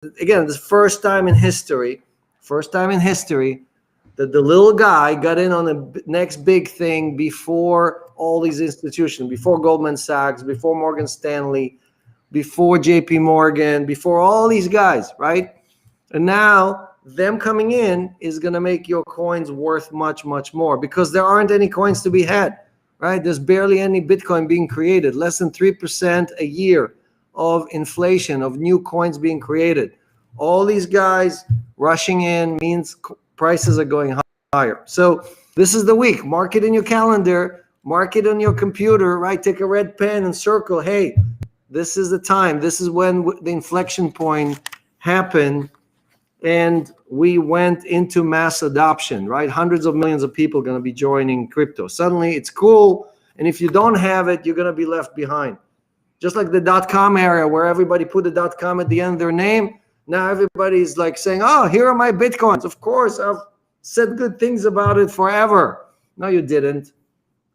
again, the first time in history that the little guy got in on the next big thing before all these institutions, before Goldman Sachs, before Morgan Stanley, before JP Morgan, before all these guys, right? And now them coming in is going to make your coins worth much, much more, because there aren't any coins to be had, right? There's barely any Bitcoin being created, less than 3% a year of inflation, of new coins being created. All these guys rushing in means prices are going higher. So this is the week. Mark it in your calendar, mark it on your computer, right? Take a red pen and circle, hey, this is the time. This is when the inflection point happened. And we went into mass adoption, right? Hundreds of millions of people are going to be joining crypto. Suddenly it's cool. And if you don't have it, you're going to be left behind. Just like the .com era where everybody put the .com at the end of their name. Now everybody's like saying, oh, here are my Bitcoins. Of course, I've said good things about it forever. No, you didn't.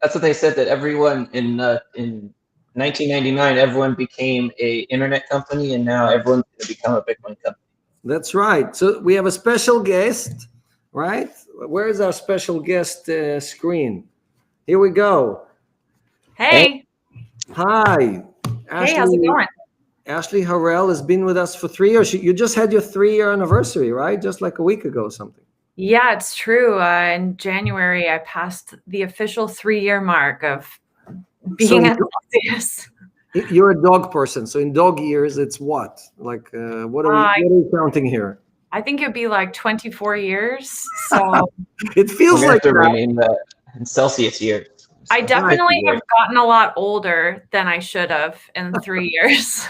That's what they said, that everyone in 1999, everyone became a internet company, and now everyone's going to become a Bitcoin company. That's right. So we have a special guest, right? Where is our special guest screen? Here we go. Hey. Hi. Ashley, hey, how's it going? Ashley Harrell has been with us for 3 years. You just had your 3-year anniversary, right? Just like a week ago or something. Yeah, it's true. In January, I passed the official 3-year mark of being at Celsius. You're a dog person, so in dog years, it's what? Like, what are we counting here? I think it'd be like 24 years. So it feels like to rename that in Celsius years. I definitely have gotten a lot older than I should have in 3 years.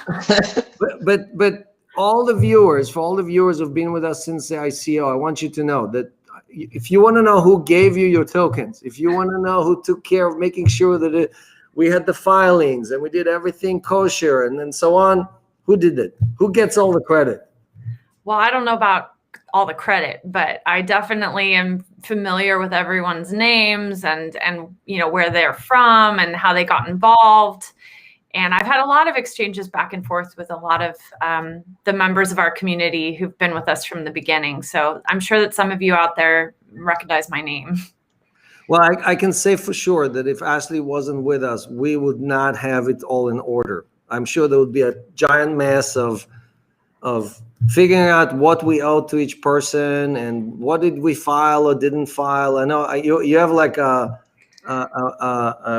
but all the viewers, for all the viewers who've been with us since the ICO, I want you to know that if you want to know who gave you your tokens, if you want to know who took care of making sure that we had the filings and we did everything kosher and then so on, who did it? Who gets all the credit? Well, I don't know about all the credit, but I definitely am familiar with everyone's names and you know where they're from and how they got involved. And I've had a lot of exchanges back and forth with a lot of the members of our community who've been with us from the beginning. So I'm sure that some of you out there recognize my name. Well, I can say for sure that if Ashley wasn't with us, we would not have it all in order. I'm sure there would be a giant mess of figuring out what we owe to each person and what did we file or didn't file. I know you have like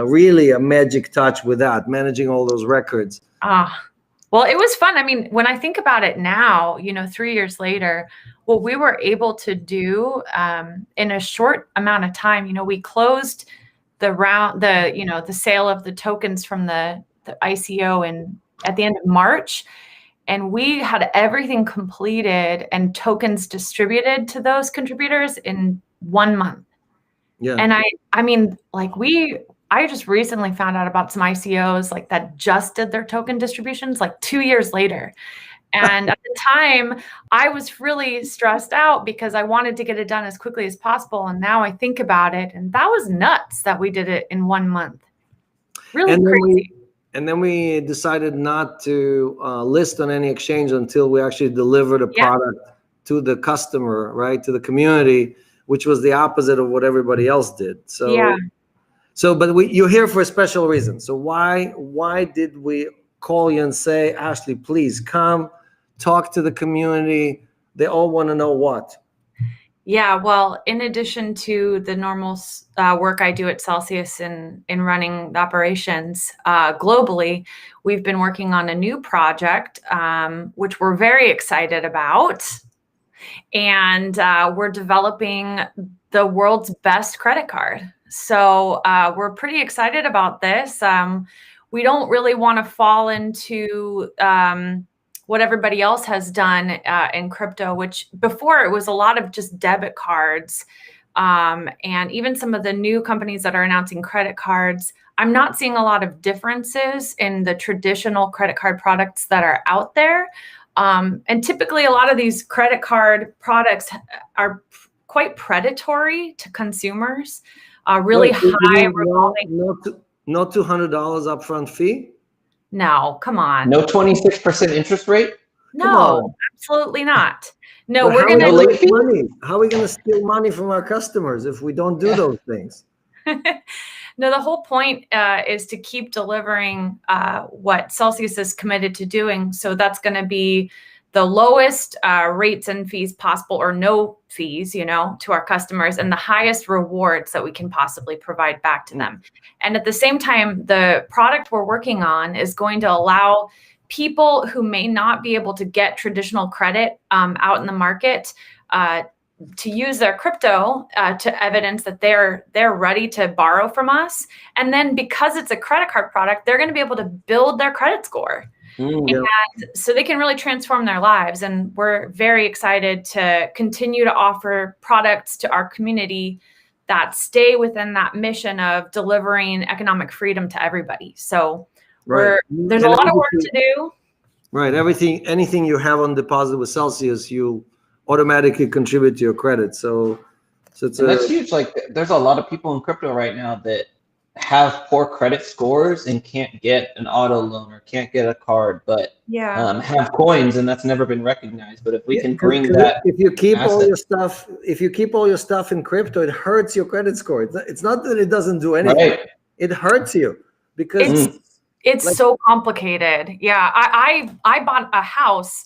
really a magic touch with that, managing all those records. Well, it was fun. I mean, when I think about it now, you know, 3 years later, what we were able to do in a short amount of time, you know, we closed the sale of the tokens from the ICO at the end of March. And we had everything completed and tokens distributed to those contributors in 1 month. Yeah. And I mean, like I just recently found out about some ICOs like that just did their token distributions like 2 years later. And at the time I was really stressed out because I wanted to get it done as quickly as possible. And now I think about it and that was nuts that we did it in 1 month. Really crazy. And then we decided not to list on any exchange until we actually delivered a product to the customer, right? To the community, which was the opposite of what everybody else did. So, yeah. But you're here for a special reason. So why did we call you and say, Ashley, please come talk to the community? They all want to know what. Yeah, well, in addition to the normal work I do at Celsius in running the operations globally, we've been working on a new project, which we're very excited about. And we're developing the world's best credit card. So we're pretty excited about this. We don't really want to fall into what everybody else has done in crypto, which before it was a lot of just debit cards. And even some of the new companies that are announcing credit cards, I'm not seeing a lot of differences in the traditional credit card products that are out there. And typically a lot of these credit card products are quite predatory to consumers, really high revolving. No $200 upfront fee? No, come on. No 26% interest rate? No, absolutely not. No, But we're how are going we to gonna make money? How are we going to steal money from our customers if we don't do those things? No, the whole point is to keep delivering what Celsius is committed to doing. So that's going to be the lowest rates and fees possible, or no fees, to our customers, and the highest rewards that we can possibly provide back to them. And at the same time, the product we're working on is going to allow people who may not be able to get traditional credit out in the market to use their crypto to evidence that they're ready to borrow from us. And then because it's a credit card product, they're going to be able to build their credit score. And so they can really transform their lives. And we're very excited to continue to offer products to our community that stay within that mission of delivering economic freedom to everybody. So there's a lot of work to do. Right. Anything you have on deposit with Celsius, you automatically contribute to your credit. So that's huge. Like, there's a lot of people in crypto right now that have poor credit scores and can't get an auto loan or can't get a card, but have coins, and that's never been recognized. But if we can bring that, if you keep all your stuff in crypto, it hurts your credit score. It's not that it doesn't do anything. Right. It hurts you because it's so complicated. Yeah, I bought a house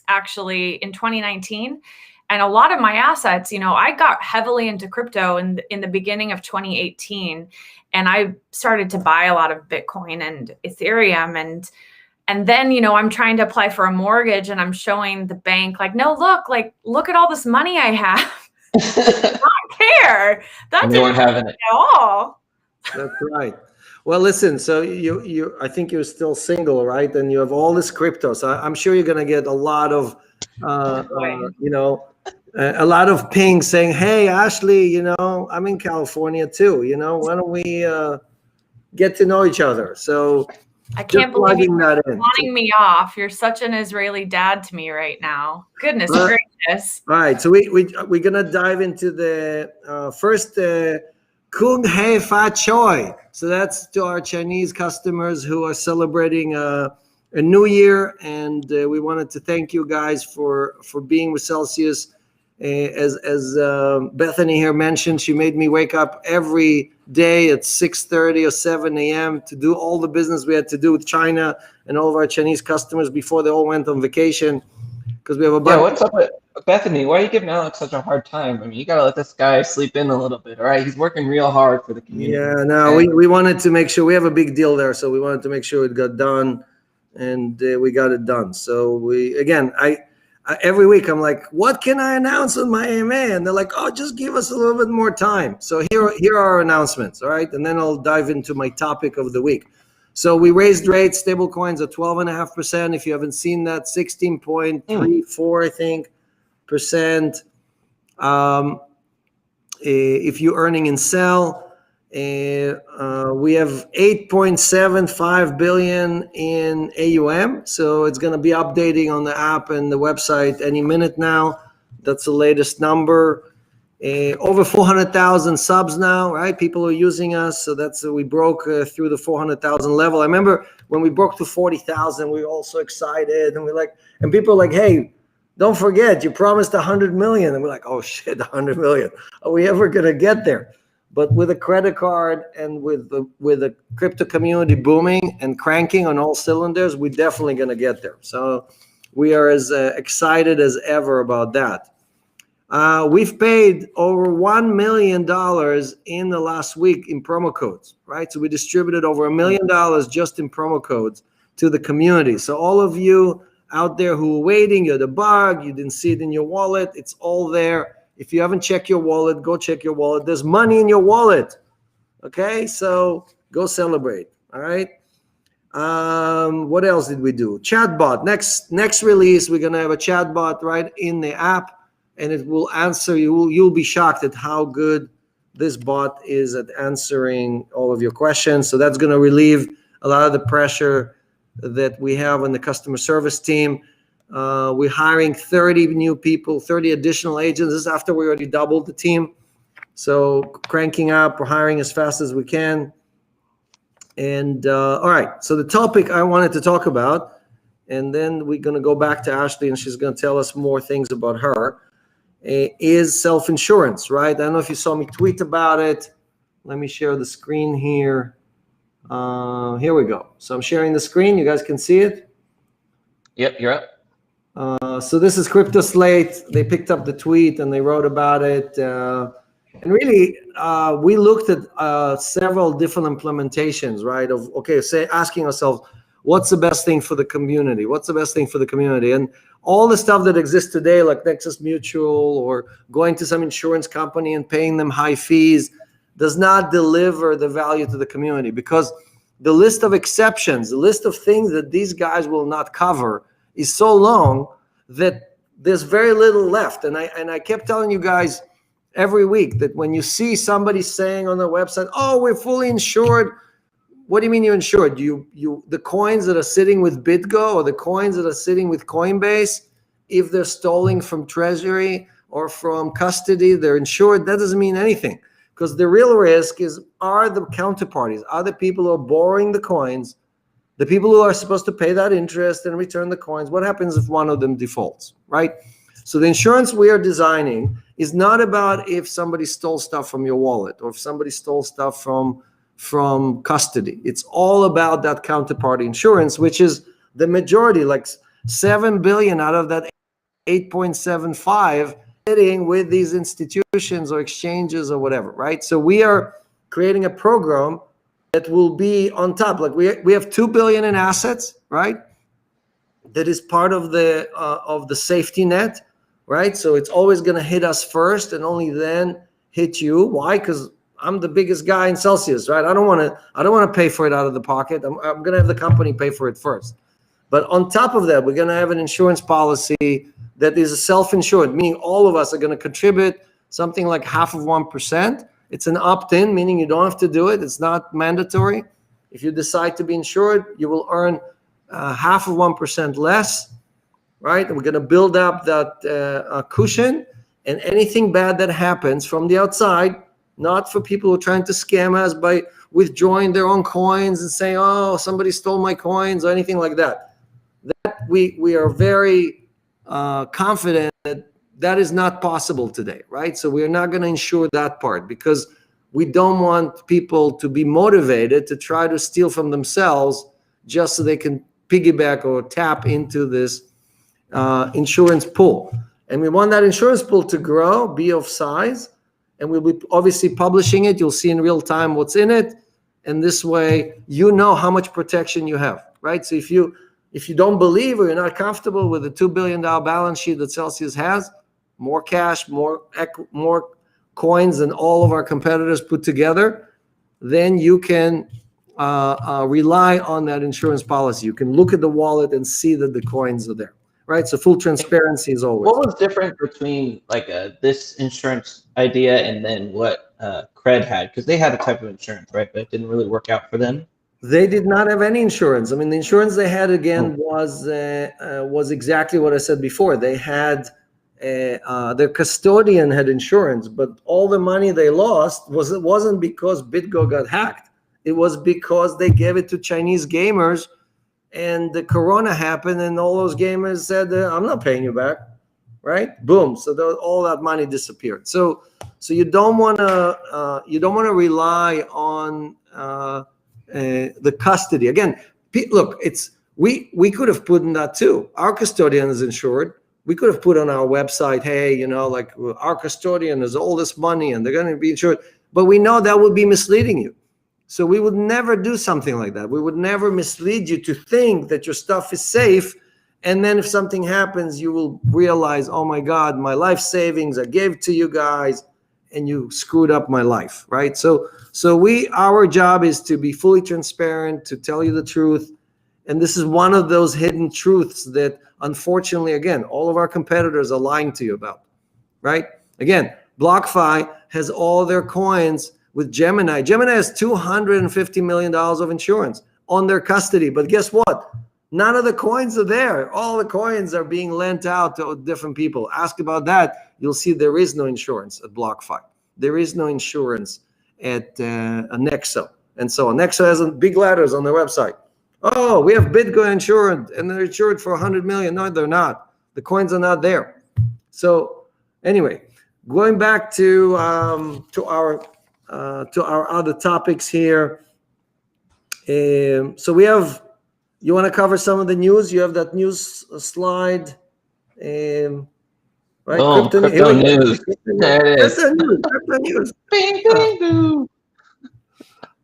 actually in 2019. And a lot of my assets, I got heavily into crypto in the beginning of 2018, and I started to buy a lot of Bitcoin and Ethereum, and then I'm trying to apply for a mortgage, and I'm showing the bank no, look at all this money I have. I don't care. That they weren't having it at all. That's right. Well, listen. So you I think you're still single, right? And you have all this crypto. So I'm sure you're gonna get a lot of a lot of pings saying, "Hey, Ashley, I'm in California too. Why don't we get to know each other?" So I can't believe you're wanting me off. You're such an Israeli dad to me right now. Goodness gracious! All right, so we're gonna dive into the first Kung Hei Fa Choi. So that's to our Chinese customers who are celebrating a new year, and we wanted to thank you guys for being with Celsius. As Bethany here mentioned, she made me wake up every day at 6:30 or 7 a.m. to do all the business we had to do with China and all of our Chinese customers before they all went on vacation, because we have a bunch. Yeah, what's up with Bethany? Why are you giving Alex such a hard time? I mean, you gotta let this guy sleep in a little bit, all right? He's working real hard for the community. Yeah, no, we wanted to make sure we have a big deal there, so we wanted to make sure it got done, and we got it done. So every week I'm like, what can I announce on my AMA? And they're like, oh, just give us a little bit more time. So here are our announcements, all right? And then I'll dive into my topic of the week. So we raised rates, stable coins at 12.5%. If you haven't seen that, 16.34, I think, %. If you're earning in sell, we have 8.75 billion in AUM, so it's going to be updating on the app and the website any minute now. That's the latest number. Over 400,000 subs now, right? People are using us, so we broke through the 400,000 level. I remember when we broke to 40,000, we were all so excited, and people are like, "Hey, don't forget, you promised 100 million," and we're like, "Oh shit, 100 million? Are we ever going to get there?" But with a credit card and with the crypto community booming and cranking on all cylinders, we're definitely going to get there. So we are as excited as ever about that. We've paid over $1 million in the last week in promo codes, right? So we distributed over $1 million just in promo codes to the community. So all of you out there who are waiting, you're the bug, you didn't see it in your wallet, it's all there. If you haven't checked your wallet, go check your wallet. There's money in your wallet. Okay, so go celebrate. All right. What else did we do? Chatbot. Next release, we're gonna have a chatbot right in the app, and it will answer you. You'll be shocked at how good this bot is at answering all of your questions. So that's gonna relieve a lot of the pressure that we have on the customer service team. We're hiring 30 new people, 30 additional agents. This is after we already doubled the team. So cranking up, we're hiring as fast as we can. And all right, so the topic I wanted to talk about and then we're going to go back to Ashley, and she's going to tell us more things about her, is self-insurance, right? I don't know if you saw me tweet about it. Let me share the screen here. Here we go. So I'm sharing the screen. You guys can see it? Yep, you're up. So this is Crypto Slate. They picked up the tweet and they wrote about it. And really, we looked at several different implementations, right? Of, okay, say asking ourselves, what's the best thing for the community? What's the best thing for the community? And all the stuff that exists today, like Nexus Mutual or going to some insurance company and paying them high fees, does not deliver the value to the community, because the list of exceptions, the list of things that these guys will not cover is so long that there's very little left. And I kept telling you guys every week that when you see somebody saying on their website, oh, we're fully insured, what do you mean you're insured? The coins that are sitting with BitGo or the coins that are sitting with Coinbase, if they're stolen from Treasury or from custody, they're insured. That doesn't mean anything, because the real risk are the counterparties, are the people who are borrowing the coins, the people who are supposed to pay that interest and return the coins. What happens if one of them defaults, right? So the insurance we are designing is not about if somebody stole stuff from your wallet or if somebody stole stuff from custody. It's all about that counterparty insurance, which is the majority, like 7 billion out of that 8.75 sitting with these institutions or exchanges or whatever, right? So we are creating a program that will be on top. Like we have 2 billion in assets, right? That is part of the safety net, right? So it's always going to hit us first and only then hit you. Why? Because I'm the biggest guy in Celsius, right? I don't want to pay for it out of the pocket. I'm going to have the company pay for it first. But on top of that, we're going to have an insurance policy that is self-insured, meaning all of us are going to contribute something like 0.5%. It's an opt-in, meaning you don't have to do it. It's not mandatory. If you decide to be insured, you will earn 0.5% less, right? And we're going to build up that cushion, and anything bad that happens from the outside, not for people who are trying to scam us by withdrawing their own coins and saying, oh, somebody stole my coins or anything like that. That we are very confident that is not possible today, right? So we are not going to insure that part, because we don't want people to be motivated to try to steal from themselves just so they can piggyback or tap into this insurance pool. And we want that insurance pool to grow, be of size, and we'll be obviously publishing it. You'll see in real time what's in it. And this way, you know how much protection you have, right? So if you don't believe or you're not comfortable with the $2 billion balance sheet that Celsius has, more cash, more coins than all of our competitors put together, then you can rely on that insurance policy. You can look at the wallet and see that the coins are there, right? So full transparency is always. What was different between like this insurance idea and then what Cred had? Because they had a type of insurance, right? But it didn't really work out for them. They did not have any insurance. I mean, the insurance they had, again, was exactly what I said before. They had their custodian had insurance, but all the money they lost wasn't because BitGo got hacked. It was because they gave it to Chinese gamers, and the corona happened, and all those gamers said, I'm not paying you back, right? Boom. So all that money disappeared. So you don't want to rely on the custody. Again, look, we could have put in that too. Our custodian is insured. We could have put on our website, hey, like our custodian has all this money and they're going to be insured. But we know that would be misleading you. So we would never do something like that. We would never mislead you to think that your stuff is safe. And then if something happens, you will realize, oh my God, my life savings I gave to you guys and you screwed up my life, right? So our job is to be fully transparent, to tell you the truth. And this is one of those hidden truths that, unfortunately, again, all of our competitors are lying to you about, right? Again, BlockFi has all their coins with Gemini. Gemini has $250 million of insurance on their custody. But guess what? None of the coins are there. All the coins are being lent out to different people. Ask about that. You'll see there is no insurance at BlockFi. There is no insurance at Nexo. And so Nexo has big letters on their website. Oh, we have Bitcoin insured, and they're insured for 100 million. No, they're not. The coins are not there. So anyway, going back to our other topics here. So we have. You want to cover some of the news? You have that news slide, right? Oh, crypto news. There it is. Crypto news. Bing, bing, boo.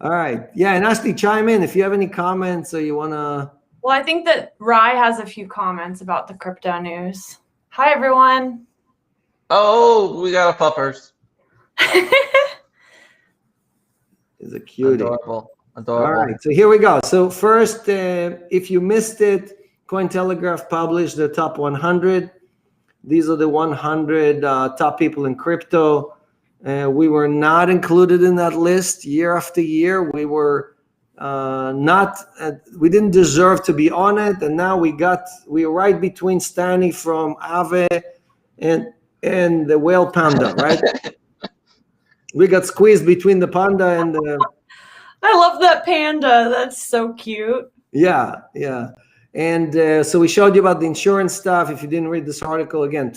All right. Yeah, and Ashley, chime in if you have any comments or you want to. Well, I think that Rye has a few comments about the crypto news. Hi, everyone. Oh, we got a puppers. Is a cutie. Adorable. All right, so here we go. So first, if you missed it, Cointelegraph published the top 100. These are the 100 top people in crypto. We were not included in that list year after year. We were we didn't deserve to be on it, and now we were right between Stanley from Aave and the whale panda, right? We got squeezed between the panda and the. I love that panda. That's so cute. Yeah. And so we showed you about the insurance stuff. If you didn't read this article, again,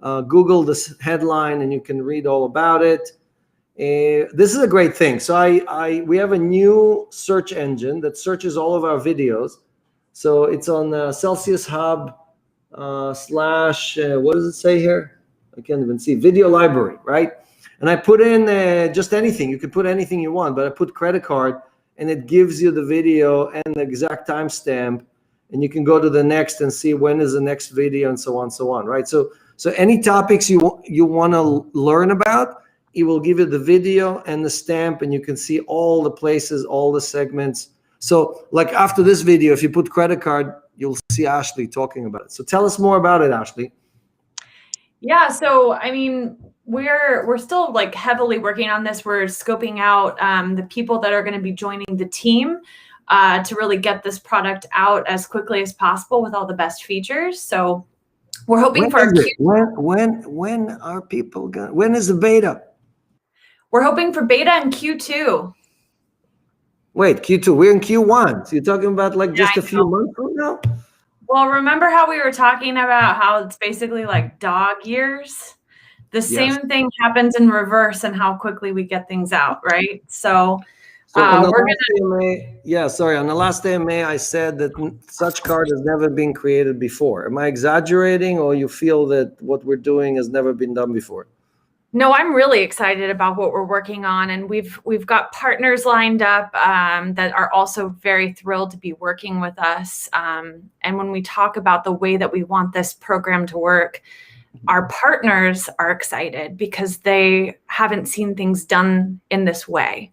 Google this headline and you can read all about it. This is a great thing. So we have a new search engine that searches all of our videos. So it's on Celsius Hub / what does it say here? I can't even see. Video library, right? And I put in just anything. You can put anything you want, but I put credit card, and it gives you the video and the exact timestamp, and you can go to the next and see when is the next video and so on, right? So any topics you want to learn about, it will give you the video and the stamp, and you can see all the places, all the segments. So like after this video, if you put credit card, you'll see Ashley talking about it. So tell us more about it, Ashley. Yeah, so I mean, we're still like heavily working on this. We're scoping out the people that are going to be joining the team to really get this product out as quickly as possible with all the best features. So we're hoping when are people going? When is the beta? We're hoping for beta in Q2. Wait, Q2. We're in Q1. So you're talking about like just a few months from now? Well, remember how we were talking about how it's basically like dog years? The same thing happens in reverse and how quickly we get things out, right? So on the last day of May, I said that such card has never been created before. Am I exaggerating, or you feel that what we're doing has never been done before? No, I'm really excited about what we're working on, and we've got partners lined up that are also very thrilled to be working with us. And when we talk about the way that we want this program to work, our partners are excited because they haven't seen things done in this way.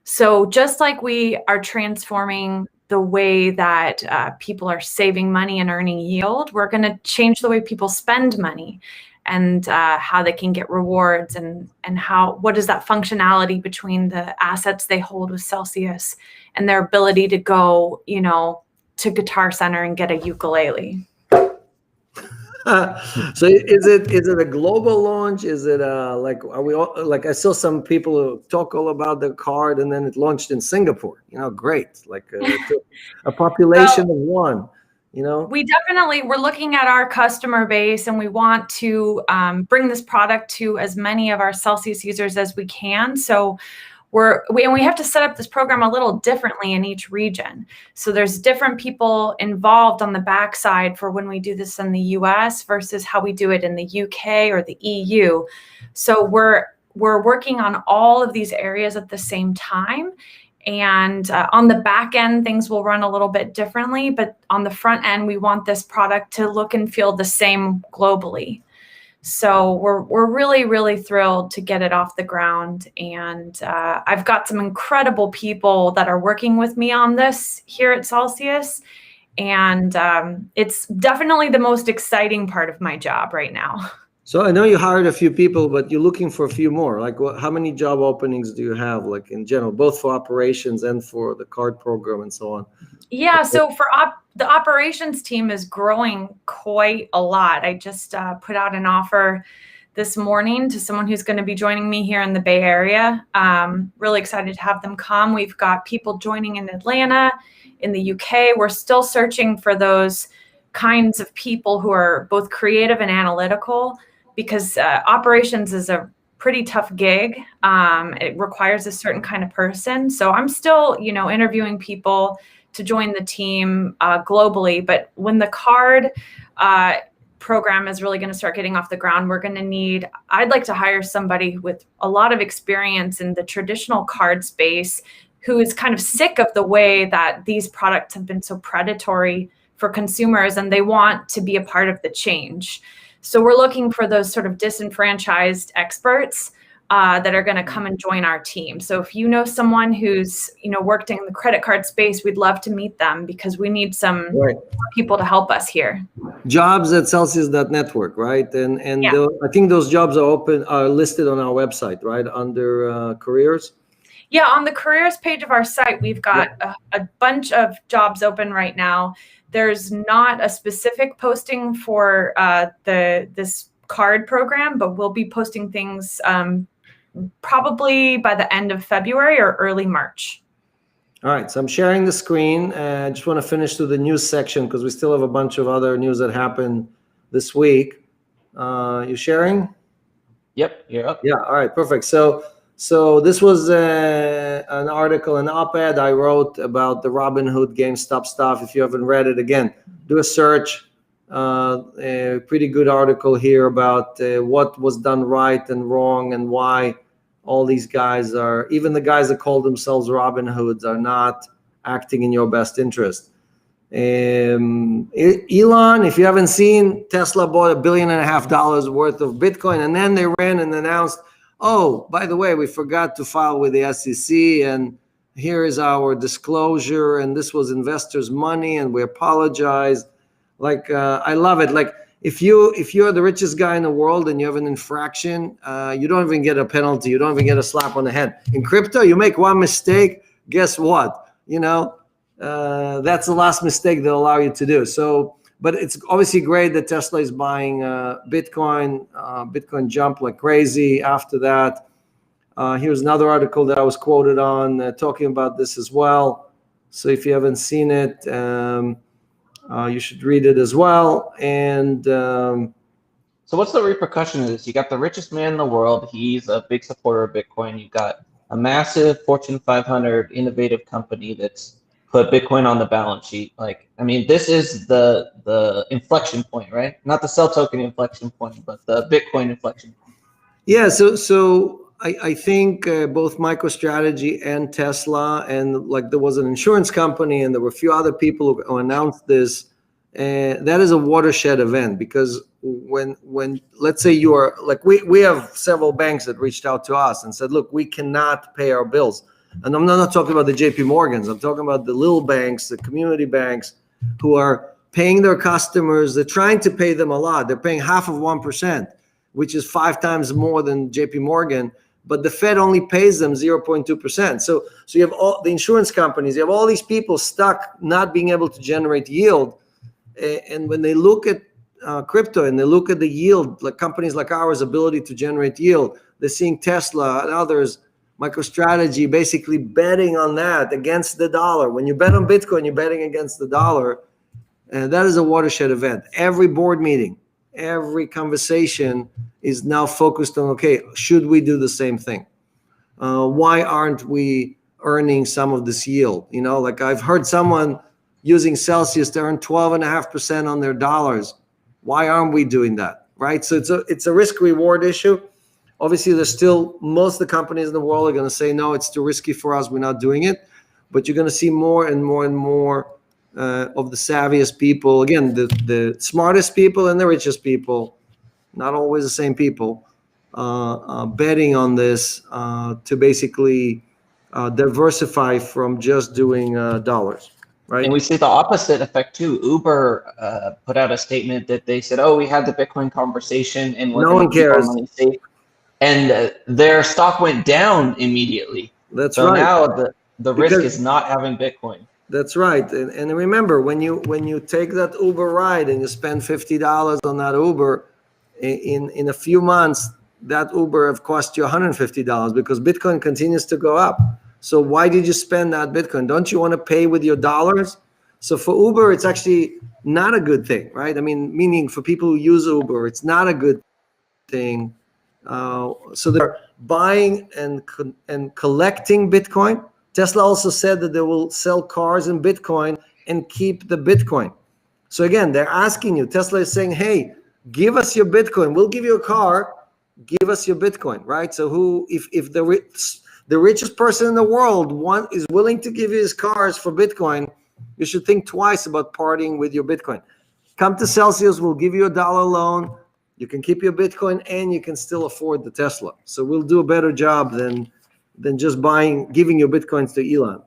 So just like we are transforming the way that people are saving money and earning yield, we're going to change the way people spend money and how they can get rewards and what is that functionality between the assets they hold with Celsius and their ability to go, to Guitar Center and get a ukulele. So is it a global launch? Is it are we all, like I saw some people who talk all about the card and then it launched in Singapore, great, like a population of one, We're looking at our customer base and we want to bring this product to as many of our Celsius users as we can. So we have to set up this program a little differently in each region. So there's different people involved on the backside for when we do this in the US versus how we do it in the UK or the EU. So we're working on all of these areas at the same time. And on the back end, things will run a little bit differently. But on the front end, we want this product to look and feel the same globally. So we're really, really thrilled to get it off the ground. And I've got some incredible people that are working with me on this here at Celsius. And it's definitely the most exciting part of my job right now. So I know you hired a few people, but you're looking for a few more. Like how many job openings do you have, like in general, both for operations and for the card program and so on? Yeah, so for the operations team is growing quite a lot. I just put out an offer this morning to someone who's going to be joining me here in the Bay Area. Really excited to have them come. We've got people joining in Atlanta, in the UK. We're still searching for those kinds of people who are both creative and analytical, because operations is a pretty tough gig. It requires a certain kind of person. So I'm still, interviewing people to join the team globally. But when the card program is really going to start getting off the ground, I'd like to hire somebody with a lot of experience in the traditional card space, who is kind of sick of the way that these products have been so predatory for consumers, and they want to be a part of the change. So we're looking for those sort of disenfranchised experts that are going to come and join our team. So if you know someone who's, worked in the credit card space, we'd love to meet them, because we need some people to help us here. Jobs at Celsius.network, right? And I think those jobs are listed on our website, right? Under careers. Yeah, on the careers page of our site, we've got a bunch of jobs open right now. There's not a specific posting for this card program, but we'll be posting things probably by the end of February or early March. All right, so I'm sharing the screen. I just want to finish to the news section, because we still have a bunch of other news that happened this week. You sharing? Yep, you're up. Yeah, all right, perfect. So this was an article, an op-ed I wrote about the Robinhood GameStop stuff. If you haven't read it, again, do a search. A pretty good article here about what was done right and wrong, and why all these guys even the guys that call themselves Robinhoods, are not acting in your best interest. Elon, if you haven't seen, Tesla bought $1.5 billion worth of Bitcoin, and then they ran and announced, oh, by the way, we forgot to file with the SEC, and here is our disclosure, and this was investors' money, and we apologize. I love it. Like, if you're the richest guy in the world and you have an infraction, you don't even get a penalty. You don't even get a slap on the head. In crypto, you make one mistake, guess what? That's the last mistake they'll allow you to do. So, but it's obviously great that Tesla is buying Bitcoin. Bitcoin jumped like crazy after that. Here's another article that I was quoted on talking about this as well. So if you haven't seen it, you should read it as well. And so what's the repercussion of this? You got the richest man in the world. He's a big supporter of Bitcoin. You got a massive Fortune 500 innovative company that's put Bitcoin on the balance sheet. This is the inflection point, right? Not the cell token inflection point, but the Bitcoin inflection point. Yeah, so I think both MicroStrategy and Tesla, and there was an insurance company, and there were a few other people who announced this. That is a watershed event, because when let's say you are we have several banks that reached out to us and said, look, we cannot pay our bills. And I'm not talking about the JP Morgans. I'm talking about the little banks, the community banks, who are paying their customers. They're trying to pay them a lot. They're paying half of 1%, which is 5 times more than JP Morgan. But the Fed only pays them 0.2%. So you have all the insurance companies, you have all these people stuck not being able to generate yield. And when they look at crypto and they look at the yield, like companies like ours' ability to generate yield, they're seeing Tesla and others, MicroStrategy, basically betting on that against the dollar. When you bet on Bitcoin, you're betting against the dollar. And that is a watershed event. Every board meeting, every conversation is now focused on, okay, should we do the same thing? Why aren't we earning some of this yield? I've heard someone using Celsius to earn 12.5% on their dollars. Why aren't we doing that, right? So it's a risk-reward issue. Obviously, there's still, most of the companies in the world are going to say, no, it's too risky for us, we're not doing it. But you're going to see more and more and more of the savviest people, again, the smartest people and the richest people, not always the same people, betting on this to basically diversify from just doing dollars, right? And we see the opposite effect too. Uber put out a statement that they said, oh, we had the Bitcoin conversation and we're no one cares. Safe. And their stock went down immediately. That's so right. Now the risk is not having Bitcoin. That's right. And remember, when you take that Uber ride and you spend $50 on that Uber, in a few months, that Uber have cost you $150 because Bitcoin continues to go up. So why did you spend that Bitcoin? Don't you want to pay with your dollars? So for Uber, it's actually not a good thing, right? I mean, meaning for people who use Uber, it's not a good thing. So they're buying and collecting Bitcoin. Tesla also said that they will sell cars in Bitcoin and keep the Bitcoin. So again, they're asking you, Tesla is saying, hey, give us your Bitcoin. We'll give you a car. Give us your Bitcoin, right? So if the richest person in the world is willing to give you his cars for Bitcoin, you should think twice about parting with your Bitcoin. Come to Celsius, we'll give you $1 loan. You can keep your Bitcoin and you can still afford the Tesla. So we'll do a better job than just giving your Bitcoins to Elon.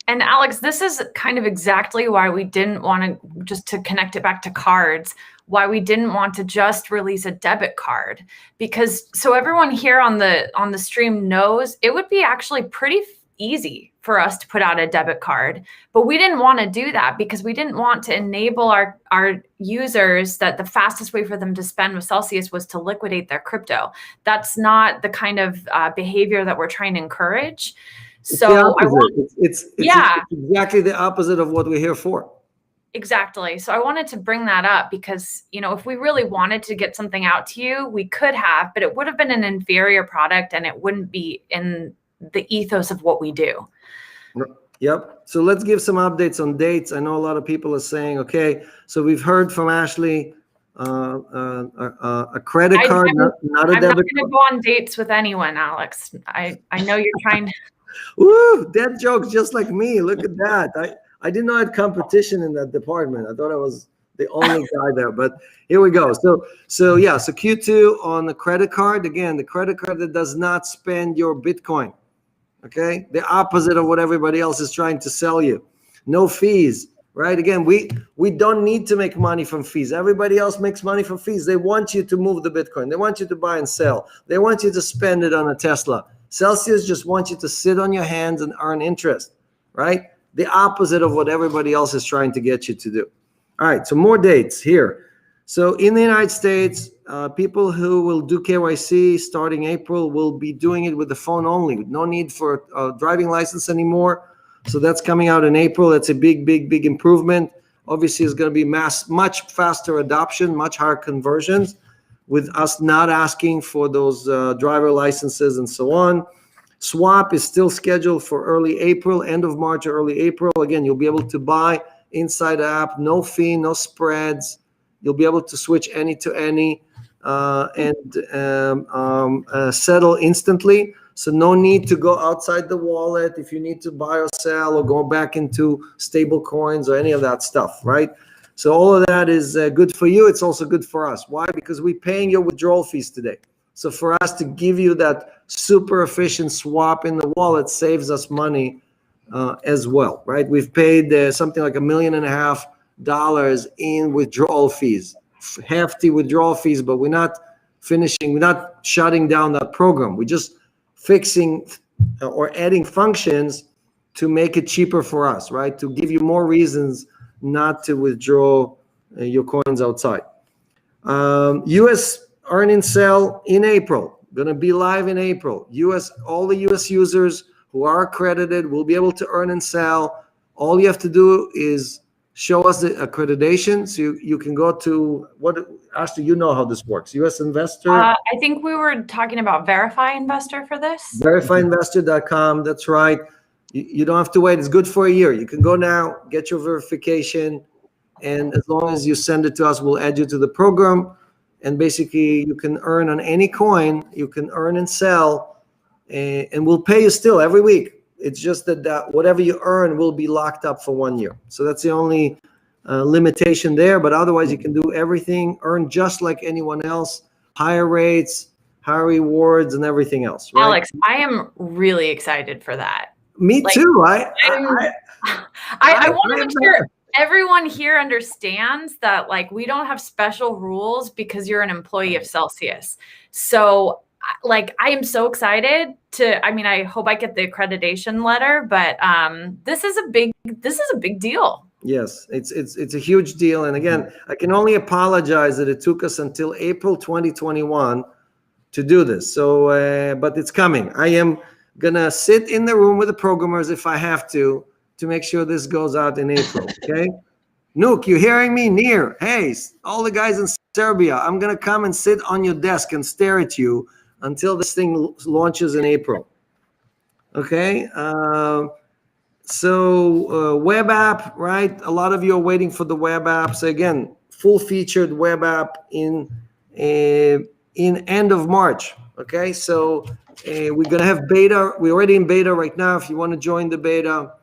And Alex, this is kind of exactly why we didn't want to, just to connect it back to cards, why we didn't want to just release a debit card, because so everyone here on the stream knows it would be actually pretty easy for us to put out a debit card, but we didn't want to do that because we didn't want to enable our users that the fastest way for them to spend with Celsius was to liquidate their crypto. That's not the kind of behavior that we're trying to encourage. So it's exactly the opposite of what we're here for. Exactly. So I wanted to bring that up because, you know, if we really wanted to get something out to you, we could have, but it would have been an inferior product and it wouldn't be in the ethos of what we do. Yep. So let's give some updates on dates. I know a lot of people are saying, okay, so we've heard from Ashley, a credit card, not a debit card. I'm not going to go on dates with anyone, Alex. I know you're trying to. Woo, that joke's just like me. Look at that. I didn't know I had competition in that department. I thought I was the only guy there, but here we go. So yeah, so Q2 on the credit card. Again, the credit card that does not spend your Bitcoin. Okay, the opposite of what everybody else is trying to sell you. No fees, right? Again, we don't need to make money from fees. Everybody else makes money from fees. They want you to move the Bitcoin. They want you to buy and sell. They want you to spend it on a Tesla. Celsius just wants you to sit on your hands and earn interest, right? The opposite of what everybody else is trying to get you to do. All right, so more dates here. So in the United States, people who will do KYC starting April will be doing it with the phone only, with no need for a driving license anymore. So that's coming out in April. That's a big, big, big improvement. Obviously, it's going to be much faster adoption, much higher conversions, with us not asking for those driver licenses and so on. Swap is still scheduled for early April, end of March or early April. Again, you'll be able to buy inside the app, no fee, no spreads. You'll be able to switch any to any and settle instantly. So no need to go outside the wallet if you need to buy or sell or go back into stable coins or any of that stuff, right? So all of that is good for you. It's also good for us. Why? Because we're paying your withdrawal fees today. So for us to give you that super efficient swap in the wallet saves us money as well, right? We've paid something like $1.5 million in withdrawal fees, hefty withdrawal fees, but we're not shutting down that program. We're just fixing or adding functions to make it cheaper for us, right? To give you more reasons not to withdraw your coins outside. US earn and sell in April, gonna be live in April. All the US users who are accredited will be able to earn and sell. All you have to do is show us the accreditation. So you can go to Ashley, you know how this works. US Investor. I think we were talking about Verify Investor for this. Verifyinvestor.com, that's right. You don't have to wait. It's good for a year. You can go now, get your verification, and as long as you send it to us, we'll add you to the program. And basically, you can earn on any coin. You can earn and sell, and we'll pay you still every week. It's just that whatever you earn will be locked up for 1 year. So that's the only limitation there. But otherwise, you can do everything, earn just like anyone else, higher rates, higher rewards, and everything else. Right? Alex, I am really excited for that. Me too. I want to make sure everyone here understands that, like, we don't have special rules because you're an employee of Celsius. So, like, I am so excited I hope I get the accreditation letter, but this is a big deal. Yes, it's a huge deal. And again, I can only apologize that it took us until April 2021 to do this. So, but it's coming. I am gonna sit in the room with the programmers if I have to make sure this goes out in April. Okay, Nuke, you hearing me? Near, hey, all the guys in Serbia, I'm gonna come and sit on your desk and stare at you until this thing launches in April. Okay. So web app, right? A lot of you are waiting for the web app. So again, full featured web app in end of March. Okay, so we're gonna have beta. We're already in beta right now. If you want to join the beta,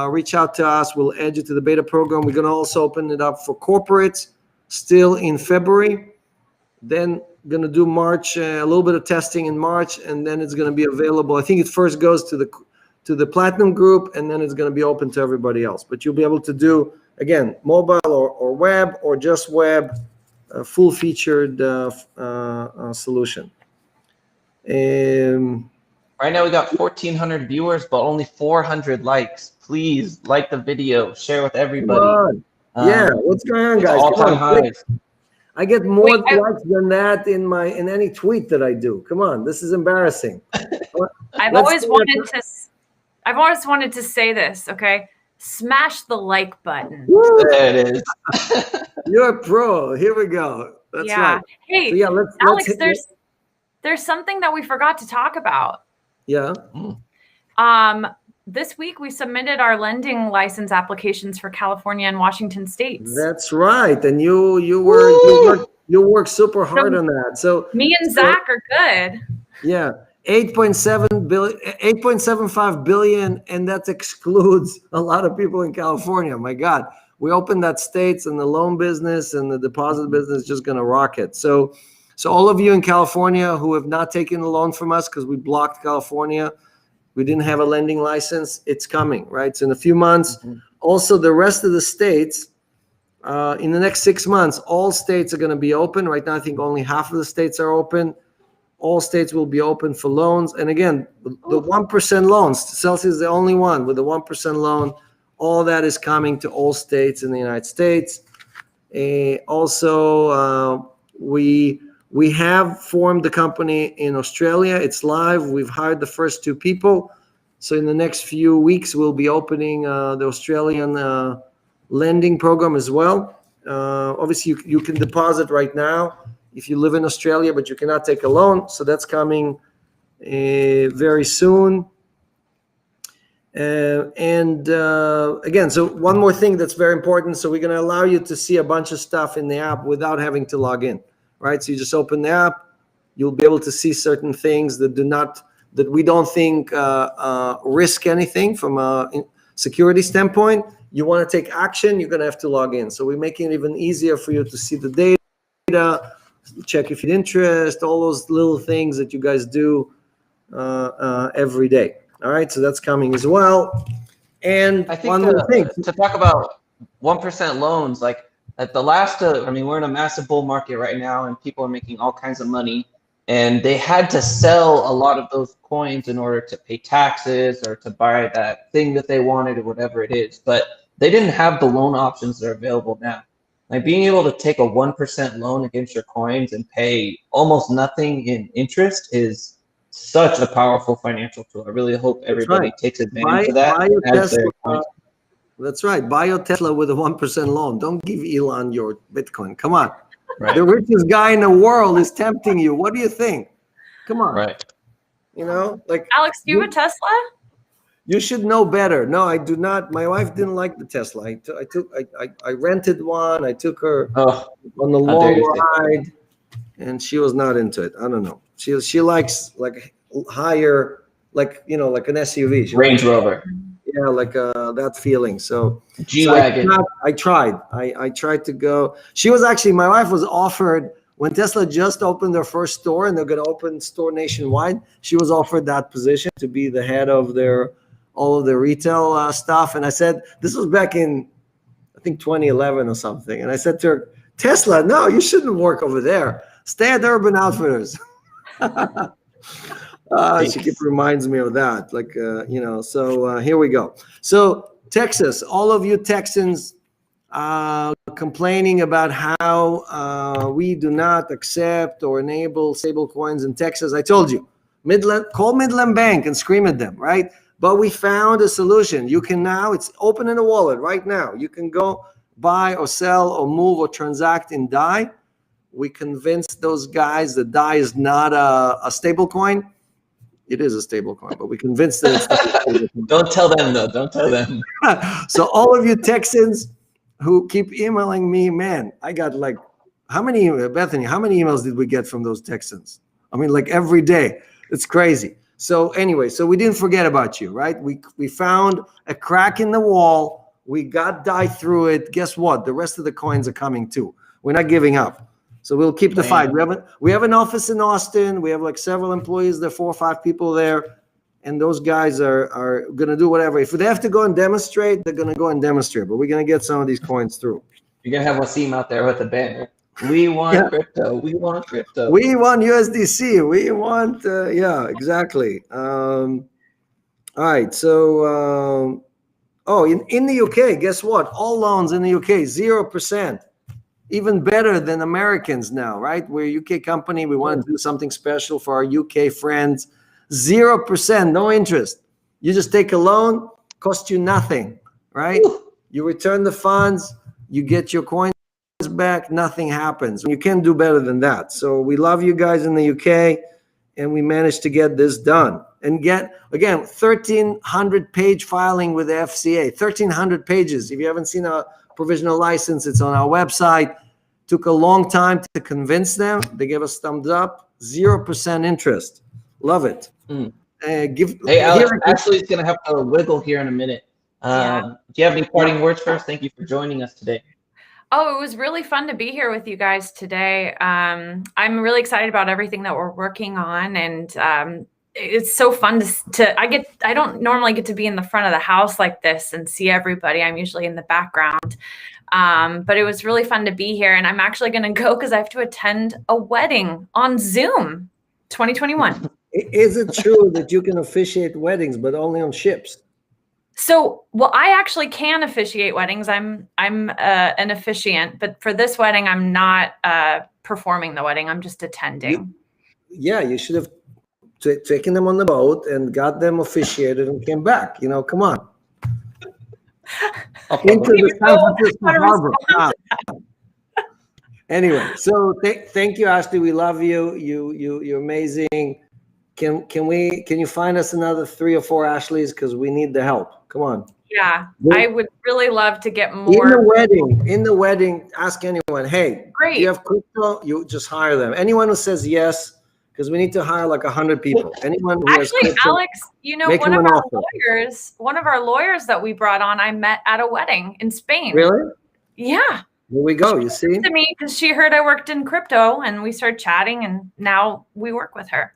reach out to us. We'll add you to the beta program. We're gonna also open it up for corporates still in February. Then gonna do March, a little bit of testing in March, and then it's gonna be available. I think it first goes to the platinum group, and then it's going to be open to everybody else. But you'll be able to do, again, mobile or web or just web, full featured solution. Right now we got 1,400 viewers, but only 400 likes. Please like the video, share with everybody. Yeah, what's going on, guys? All-time highs. I get more likes than that in any tweet that I do. Come on, this is embarrassing. I've always wanted to say this, okay? Smash the like button. There it is. You're a pro. Here we go. That's right. Hey, so yeah, Alex, there's something that we forgot to talk about. Yeah. This week we submitted our lending license applications for California and Washington states. That's right. And you worked super hard on that. So me and Zach are good. Yeah. 8.75 billion, and that excludes a lot of people in California. My God, we opened that states, and the loan business and the deposit business is just going to rocket. So all of you in California who have not taken a loan from us because we blocked California, we didn't have a lending license, it's coming, right? So in a few months. Also, the rest of the states, in the next 6 months, all states are going to be open. Right now, I think only half of the states are open. All states will be open for loans. And again, the 1% loans, Celsius is the only one with the 1% loan. All that is coming to all states in the United States. Also, we have formed the company in Australia. It's live. We've hired the first 2 people. So in the next few weeks, we'll be opening the Australian lending program as well. Obviously, you can deposit right now if you live in Australia, but you cannot take a loan. So that's coming very soon. Again, so one more thing that's very important. So we're going to allow you to see a bunch of stuff in the app without having to log in, right? So you just open the app. You'll be able to see certain things that we don't think risk anything from a security standpoint. You want to take action, you're going to have to log in. So we're making it even easier for you to see the data, check if you're interested, all those little things that you guys do every day. All right, so that's coming as well. And I think one more thing to talk about 1% loans, like at the last, we're in a massive bull market right now, and people are making all kinds of money, and they had to sell a lot of those coins in order to pay taxes or to buy that thing that they wanted or whatever it is. But they didn't have the loan options that are available now. Like being able to take a 1% loan against your coins and pay almost nothing in interest is such a powerful financial tool. I really hope everybody takes advantage of that. That's right. Buy your Tesla with a 1% loan. Don't give Elon your Bitcoin. Come on. Right. The richest guy in the world is tempting you. What do you think? Come on. Right. You know, like Alex, do you have a Tesla? You should know better. No, I do not. My wife didn't like the Tesla. I rented one. I took her on the long ride, and she was not into it. I don't know. She likes like higher, like like an SUV. Range Rover. Yeah, like that feeling. So G-Wagon. I tried. I tried to go. She was actually, my wife was offered when Tesla just opened their first store and they're going to open store nationwide. She was offered that position to be the head of all of the retail stuff. And I said, this was back in, I think 2011 or something. And I said to her, Tesla, no, you shouldn't work over there. Stay at Urban Outfitters. She keeps reminds me of that. Like, so here we go. So Texas, all of you Texans complaining about how we do not accept or enable stable coins in Texas. I told you, call Midland Bank and scream at them, right? But we found a solution. You can now, it's open in a wallet right now. You can go buy or sell or move or transact in DAI. We convinced those guys that DAI is not a stable coin. It is a stable coin, but we convinced them it's not a stable coin. Don't tell them, though. Don't tell them. So all of you Texans who keep emailing me, man, I got like, Bethany, how many emails did we get from those Texans? I mean, like every day. It's crazy. So anyway, so we didn't forget about you, right? We found a crack in the wall. We got DAI through it. Guess what? The rest of the coins are coming too. We're not giving up. So we'll keep the fight. We have an office in Austin. We have like several employees there, 4 or 5 people there. And those guys are going to do whatever. If they have to go and demonstrate, they're going to go and demonstrate. But we're going to get some of these coins through. You're going to have Wasim out there with a banner. We want crypto. We want crypto. We want USDC. We want, yeah, exactly. All right. So, in the UK, guess what? All loans in the UK, 0%. Even better than Americans now, right? We're a UK company. We want to do something special for our UK friends. 0%, no interest. You just take a loan, cost you nothing, right? You return the funds, you get your coins back, nothing happens. You can't do better than that. So we love you guys in the UK, and we managed to get this done. And get, again, 1,300 page filing with the FCA, 1,300 pages. If you haven't seen a provisional license, it's on our website. Took a long time to convince them. They gave us thumbs up. 0% interest. Love it. Hey, Alex, Ashley's going to have to wiggle here in a minute. Do you have any parting words first? Thank you for joining us today. Oh, it was really fun to be here with you guys today. I'm really excited about everything that we're working on, and it's so fun I don't normally get to be in the front of the house like this and see everybody. I'm usually in the background. But it was really fun to be here, and I'm actually going to go because I have to attend a wedding on Zoom 2021. Is it true that you can officiate weddings, but only on ships? So, well, I actually can officiate weddings. I'm an officiant, but for this wedding, I'm not performing the wedding. I'm just attending. You should have taken them on the boat and got them officiated and came back. You know, come on. Into the San Francisco harbor. Anyway, so thank you, Ashley. We love you. You're amazing. Can you find us another 3 or 4 Ashleys, because we need the help? Come on. Yeah, I would really love to get more. In the wedding, ask anyone. Hey, great. Do you have crypto? You just hire them. Anyone who says yes, because we need to hire like 100 people. Anyone who has crypto, Alex, you know, one of our lawyers that we brought on, I met at a wedding in Spain. Really? Yeah. Here we go. You see? To me, because she heard I worked in crypto, and we started chatting, and now we work with her.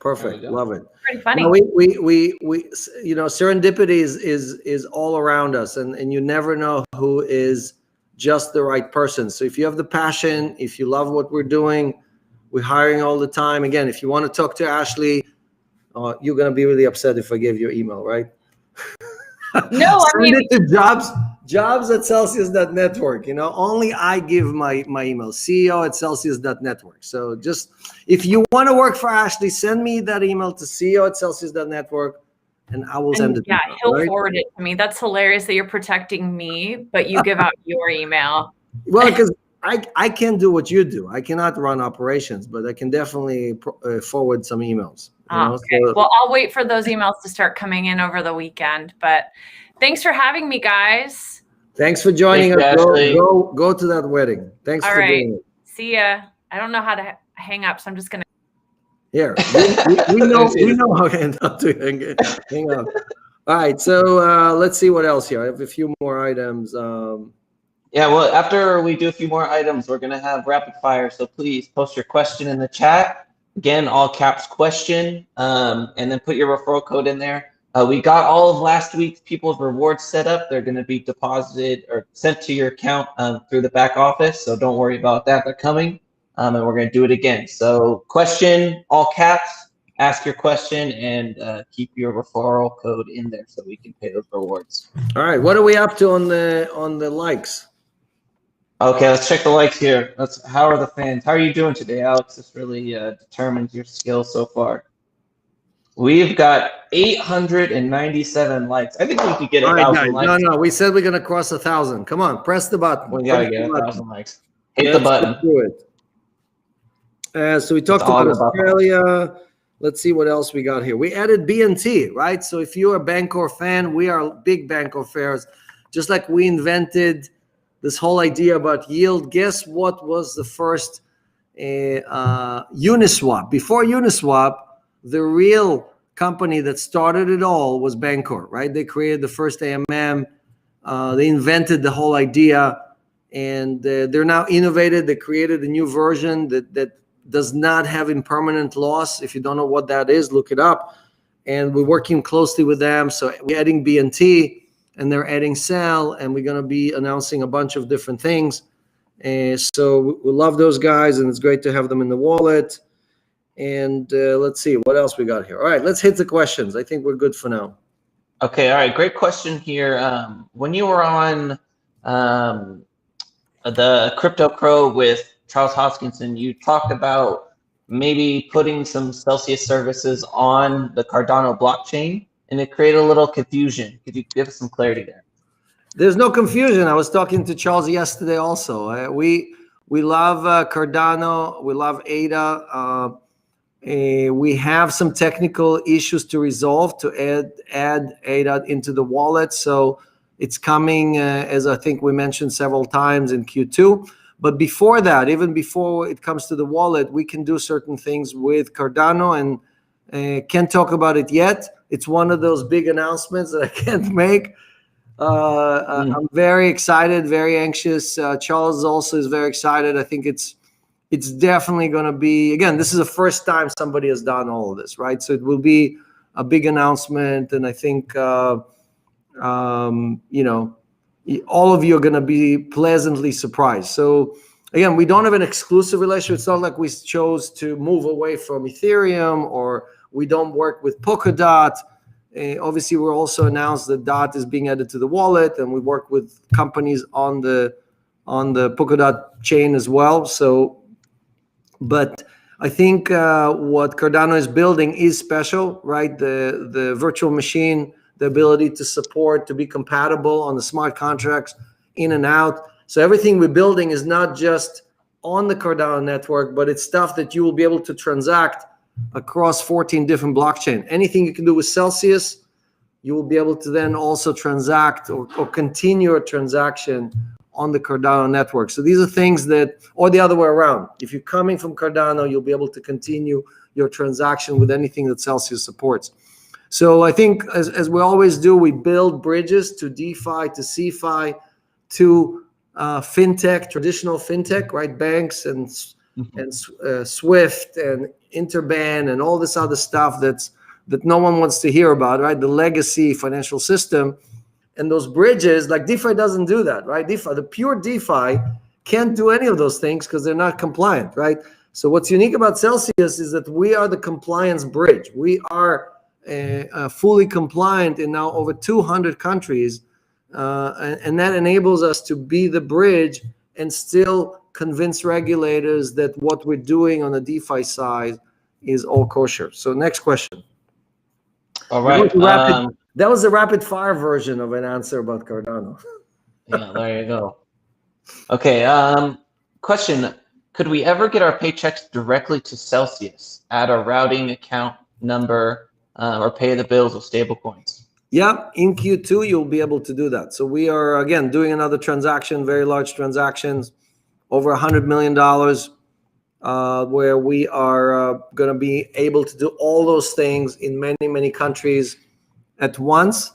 Perfect. Love it. Pretty funny. No, we you know, serendipity is all around us, and you never know who is just the right person. So if you have the passion, if you love what we're doing, we're hiring all the time. Again, if you want to talk to Ashley, you're gonna be really upset if I gave your email, right? No, Send it to jobs at Celsius.network. You know, only I give my email, CEO@Celsius.network. So just, if you want to work for Ashley, send me that email to CEO@Celsius.network, and I will send it. Yeah, he'll forward it to me. That's hilarious that you're protecting me, but you give out your email. Well, because I can't do what you do. I cannot run operations, but I can definitely forward some emails. Okay. So, well, I'll wait for those emails to start coming in over the weekend. But thanks for having me, guys. Thanks for joining us. Go to that wedding. Thanks for doing it. See ya. I don't know how to hang up, so I'm just gonna. Here, we know how to hang up. All right, so let's see what else here. I have a few more items. Yeah, well, after we do a few more items, we're gonna have rapid fire. So please post your question in the chat. Again, all caps question, and then put your referral code in there. We got all of last week's people's rewards set up. They're going to be deposited or sent to your account through the back office, so don't worry about that. They're coming, and we're going to do it again. So question, all caps, ask your question, and keep your referral code in there so we can pay those rewards. All right, what are we up to on the likes? Okay, let's check the likes here. How are the fans? How are you doing today, Alex? This really determines your skill so far. We've got 897 likes. I think we could get 1,000 likes. No, we said we're gonna cross 1,000. Come on, press the button. We gotta get 1,000 likes. Hit the button. Do it. So we talked about Australia. Let's see what else we got here. We added BNT, right? So if you're a Bancor fan, we are big Bancor fans. Just like we invented this whole idea about yield. Guess what was the first Uniswap? Before Uniswap, the real company that started it all was Bancor, right? They created the first AMM. They invented the whole idea, and they're now innovated. They created a new version that does not have impermanent loss. If you don't know what that is, look it up. And we're working closely with them. So we're adding BNT, and they're adding Cell, and we're going to be announcing a bunch of different things. So we love those guys, and it's great to have them in the wallet. And let's see what else we got here. All right, let's hit the questions. I think we're good for now. Okay, all right, great question here. When you were on the Crypto Crow with Charles Hoskinson, you talked about maybe putting some Celsius services on the Cardano blockchain, and it created a little confusion. Could you give us some clarity there? There's no confusion. I was talking to Charles yesterday also. We love Cardano. We love ADA. We have some technical issues to resolve to add ADA into the wallet. So it's coming, as I think we mentioned several times, in Q2. But before that, even before it comes to the wallet, we can do certain things with Cardano, and can't talk about it yet. It's one of those big announcements that I can't make. I'm very excited, very anxious. Charles also is very excited. I think it's definitely going to be, again, this is the first time somebody has done all of this, right? So it will be a big announcement, and I think all of you are going to be pleasantly surprised. So again, we don't have an exclusive relationship. It's not like we chose to move away from Ethereum, or we don't work with Polkadot. Obviously, we're also announced that DOT is being added to the wallet, and we work with companies on the Polkadot chain as well. So, but I think what Cardano is building is special, right? The virtual machine, the ability to support, to be compatible on the smart contracts in and out. So everything we're building is not just on the Cardano network, but it's stuff that you will be able to transact across 14 different blockchains. Anything you can do with Celsius, you will be able to then also transact or continue a transaction on the Cardano network. So these are things that, or the other way around. If you're coming from Cardano, you'll be able to continue your transaction with anything that Celsius supports. So I think, as we always do, we build bridges to DeFi, to CeFi, to fintech, traditional fintech, right? Banks and Swift and Interban and all this other stuff that no one wants to hear about, right? The legacy financial system. And those bridges, like DeFi doesn't do that, right? DeFi, the pure DeFi can't do any of those things because they're not compliant, right? So what's unique about Celsius is that we are the compliance bridge. We are fully compliant in now over 200 countries, and that enables us to be the bridge and still convince regulators that what we're doing on the DeFi side is all kosher. So next question. All right. That was a rapid fire version of an answer about Cardano. Yeah, there you go. Okay. Question: could we ever get our paychecks directly to Celsius, add a routing account number, or pay the bills with stablecoins? Yeah, in Q2 you'll be able to do that. So we are again doing another transaction, very large transactions, over $100 million, where we are going to be able to do all those things in many, many countries at once.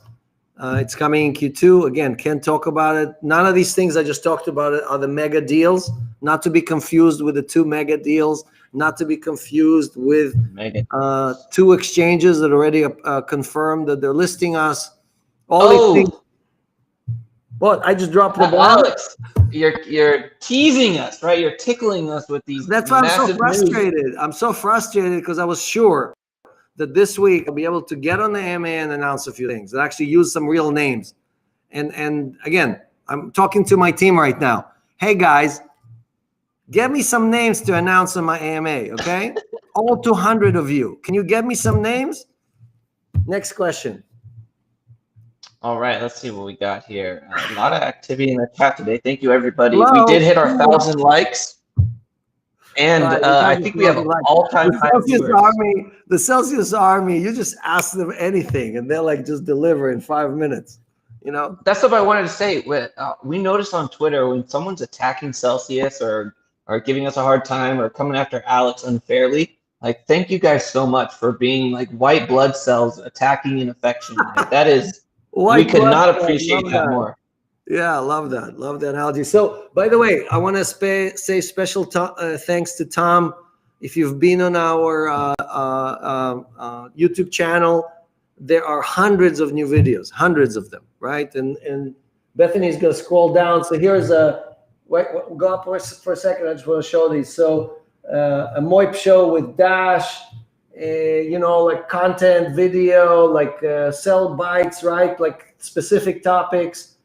It's coming in Q2. Again, can't talk about it. None of these things I just talked about are the mega deals, not to be confused with the two mega deals, not to be confused with two exchanges that already confirmed that they're listing us. All these things. What? I just dropped the ball. Alex, you're teasing us, right? You're tickling us with these. That's why I'm so frustrated. I'm so frustrated because I was sure that this week I'll be able to get on the AMA and announce a few things and actually use some real names. And again, I'm talking to my team right now. Hey guys, get me some names to announce on my AMA, okay? All 200 of you. Can you get me some names? Next question. All right, let's see what we got here. A lot of activity in the chat today. Thank you, everybody. Hello. We did hit our 1,000 likes. And I think we have all-time high viewers. The Celsius Army, you just ask them anything, and they'll like just deliver in 5 minutes. You know? That's what I wanted to say. We noticed on Twitter when someone's attacking Celsius or giving us a hard time or coming after Alex unfairly, like, thank you guys so much for being like white blood cells attacking an affection. Like, that is... we could not appreciate that more. Yeah, I love that. Love that analogy. So, by the way, I want to say special thanks to Tom. If you've been on our YouTube channel, there are hundreds of new videos, hundreds of them, right? And Bethany's going to scroll down. So here's go up for a second. I just want to show these. So a MOIP show with Dash. Like content, video, like sell bites, right? Like specific topics,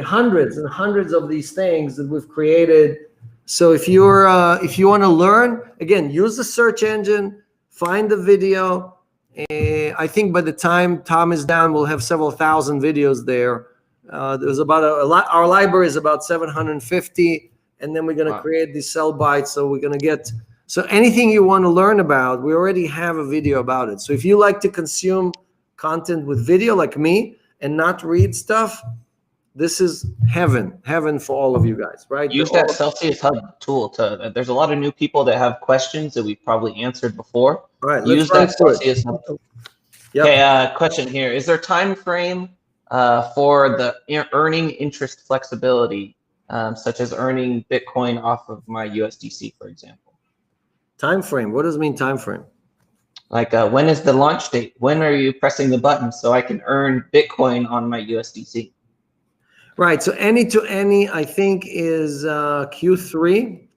hundreds and hundreds of these things that we've created. So if you want to learn, again, use the search engine, find the video. I think by the time Tom is down, we'll have several thousand videos there. There's about our library is about 750, and then we're going to create these sell bites. So we're going to get. So anything you want to learn about, we already have a video about it. So if you like to consume content with video like me and not read stuff, this is heaven for all of you guys, right? Use that Celsius Hub tool there's a lot of new people that have questions that we've probably answered before. All right, use that Celsius Hub. Yep. Okay, question here. Is there a time frame for the earning interest flexibility, such as earning Bitcoin off of my USDC, for example? Time frame. What does it mean, time frame? Like, when is the launch date? When are you pressing the button so I can earn Bitcoin on my USDC? Right. So any to any, I think, is Q3.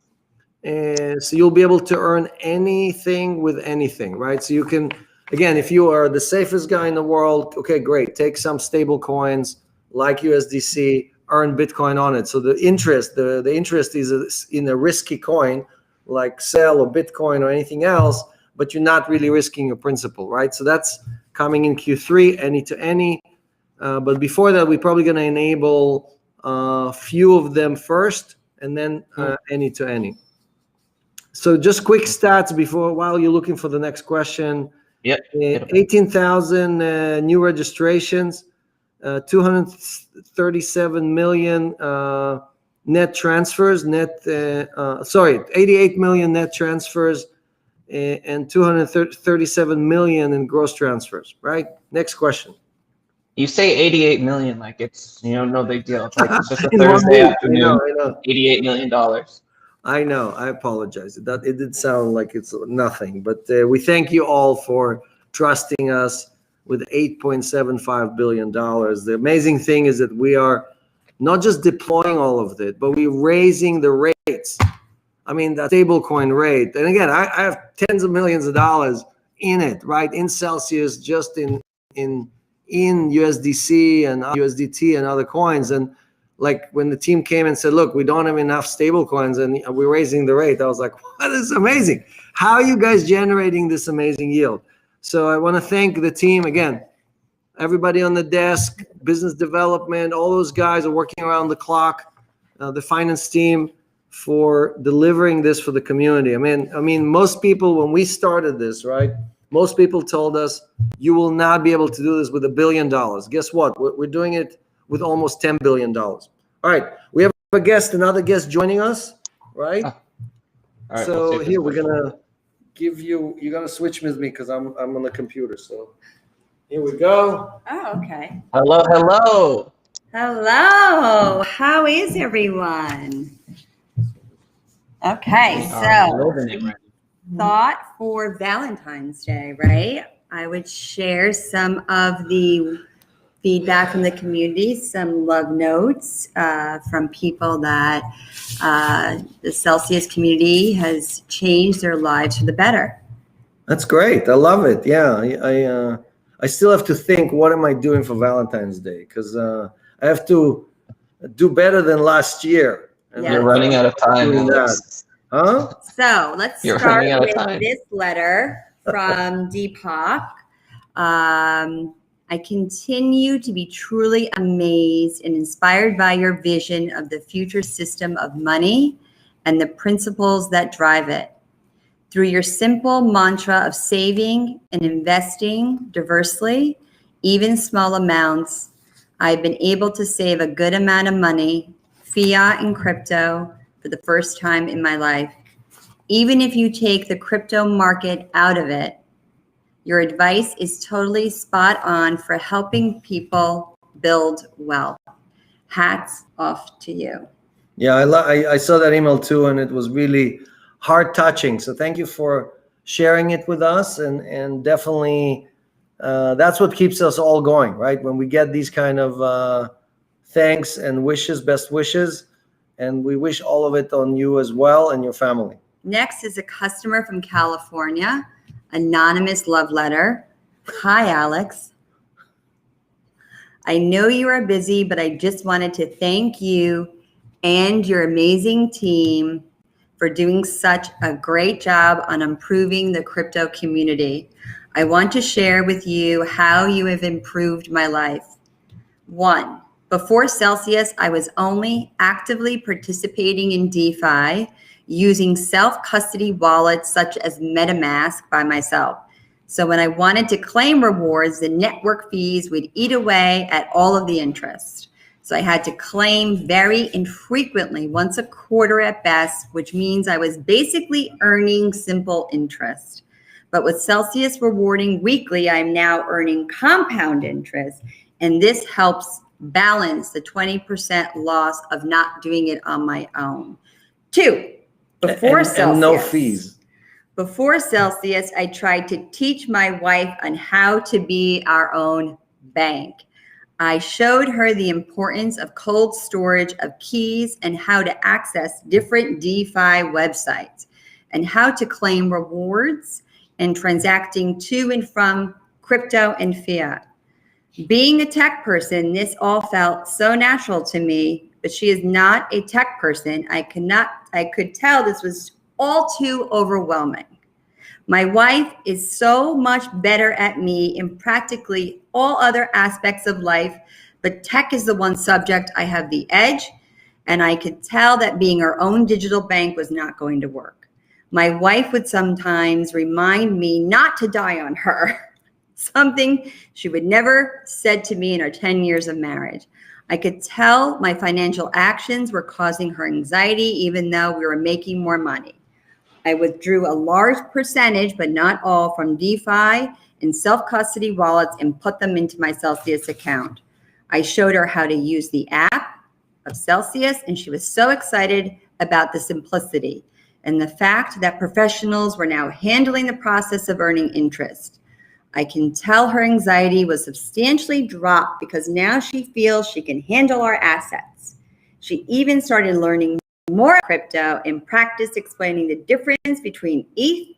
And so you'll be able to earn anything with anything, right? So you can, again, if you are the safest guy in the world, okay, great. Take some stable coins like USDC, earn Bitcoin on it. So the interest is in a risky coin, like Cell or Bitcoin or anything else, but you're not really risking your principal, right? So that's coming in Q3, any to any. But before that, we're probably going to enable a few of them first, and then any to any. So just quick stats while you're looking for the next question. Yep. 18,000 new registrations, 237 million net transfers, 88 million net transfers, and 237 million in gross transfers, right? Next question. You say 88 million like it's, no big deal. It's like it's just a Thursday afternoon, I know. $88 million. I know, I apologize. It did sound like it's nothing, but we thank you all for trusting us with $8.75 billion. The amazing thing is that we are not just deploying all of it, but we're raising the rates. I mean, that stablecoin rate. And again, I have tens of millions of dollars in it, right? In Celsius, just in USDC and USDT and other coins. And like when the team came and said, look, we don't have enough stable coins and we're raising the rate, I was like, what is amazing? How are you guys generating this amazing yield? So I want to thank the team again. Everybody on the desk, business development, all those guys are working around the clock, the finance team for delivering this for the community. I mean, most people, when we started this, right, most people told us, you will not be able to do this with $1 billion. Guess what? We're doing it with almost $10 billion. All right, we have another guest joining us, right? All right, so here, we're going to give you, you're going to switch with me because I'm on the computer, so. Here we go. Oh, okay. Hello. Hello. How is everyone? Okay, so thought for Valentine's Day, right? I would share some of the feedback from the community, some love notes from people that the Celsius community has changed their lives for the better. That's great. I love it. Yeah, I still have to think, what am I doing for Valentine's Day? Because I have to do better than last year. And You're running out of time, Alex. Huh? So let's You're start running out of with time. this letter from Deepak. I continue to be truly amazed and inspired by your vision of the future system of money and the principles that drive it. Through your simple mantra of saving and investing diversely, even small amounts, I've been able to save a good amount of money, fiat and crypto, for the first time in my life. Even if you take the crypto market out of it, your advice is totally spot on for helping people build wealth. Hats off to you. Yeah, I saw that email too, and it was really heart touching. So thank you for sharing it with us, and definitely that's what keeps us all going, right? When we get these kind of thanks and wishes, best wishes, and we wish all of it on you as well and your family. Next is a customer from California, anonymous love letter. Hi, Alex. I know you are busy, but I just wanted to thank you and your amazing team for doing such a great job on improving the crypto community. I want to share with you how you have improved my life. 1, before Celsius, I was only actively participating in DeFi using self-custody wallets such as MetaMask by myself. So when I wanted to claim rewards, the network fees would eat away at all of the interest. So I had to claim very infrequently, once a quarter at best, which means I was basically earning simple interest. But with Celsius rewarding weekly, I'm now earning compound interest, and this helps balance the 20% loss of not doing it on my own. 2, before Celsius. And no fees. Before Celsius, I tried to teach my wife on how to be our own bank. I showed her the importance of cold storage of keys and how to access different DeFi websites and how to claim rewards and transacting to and from crypto and fiat. Being a tech person, this all felt so natural to me, but she is not a tech person. I could tell this was all too overwhelming. My wife is so much better at me in practically all other aspects of life, but tech is the one subject I have the edge, and I could tell that being her own digital bank was not going to work. My wife would sometimes remind me not to die on her, something she would never said to me in our 10 years of marriage. I could tell my financial actions were causing her anxiety, even though we were making more money. I withdrew a large percentage, but not all, from DeFi and self-custody wallets and put them into my Celsius account. I showed her how to use the app of Celsius, and she was so excited about the simplicity and the fact that professionals were now handling the process of earning interest. I can tell her anxiety was substantially dropped because now she feels she can handle our assets. She even started learning more crypto and practice explaining the difference between ETH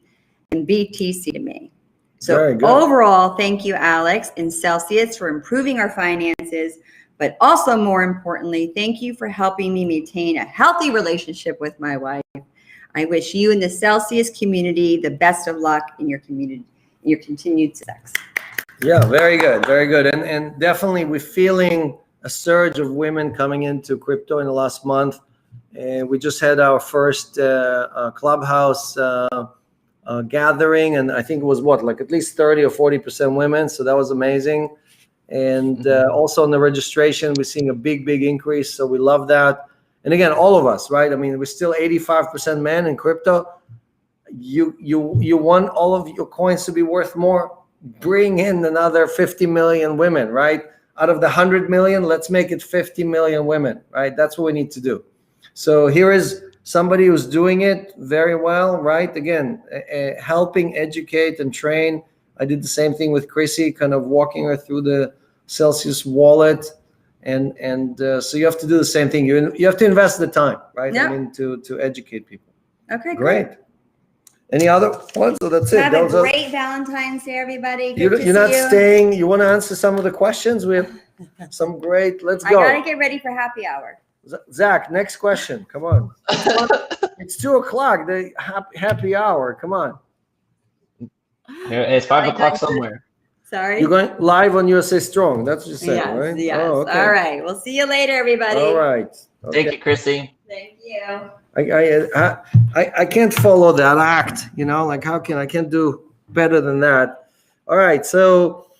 and BTC to me. So overall, thank you, Alex and Celsius, for improving our finances, but also more importantly, thank you for helping me maintain a healthy relationship with my wife. I wish you and the Celsius community the best of luck in your community, your continued success. Yeah, very good, very good. And definitely we're feeling a surge of women coming into crypto in the last month. And we just had our first clubhouse gathering, and I think it was like at least 30 or 40% women. So that was amazing. And also in the registration, we're seeing a big increase. So we love that. And again, all of us, right? I mean, we're still 85% men in crypto. You want all of your coins to be worth more? Bring in another 50 million women, right? Out of the 100 million, let's make it 50 million women, right? That's what we need to do. So here is somebody who's doing it very well, right? Again, helping educate and train. I did the same thing with Chrissy, kind of walking her through the Celsius wallet. And so you have to do the same thing. You have to invest the time, right? Yeah. I mean, to educate people. Okay, great. Any other ones? So that's it. Have a Those are- great Valentine's Day, everybody. Good to You're not see you. staying. You want to answer some of the questions? We have some great. Let's I go. gotta get ready for happy hour. Zach, next question. Come on. It's 2:00. The happy hour. Come on. It's 5 o'clock somewhere. Sorry. You're going live on USA Strong. That's what you're saying, Yes, right? yes. Oh, okay. All right. We'll see you later, everybody. All right. Okay. Thank you, Chrissy. Thank you. I can't follow that act, you know, like I can't do better than that. All right, so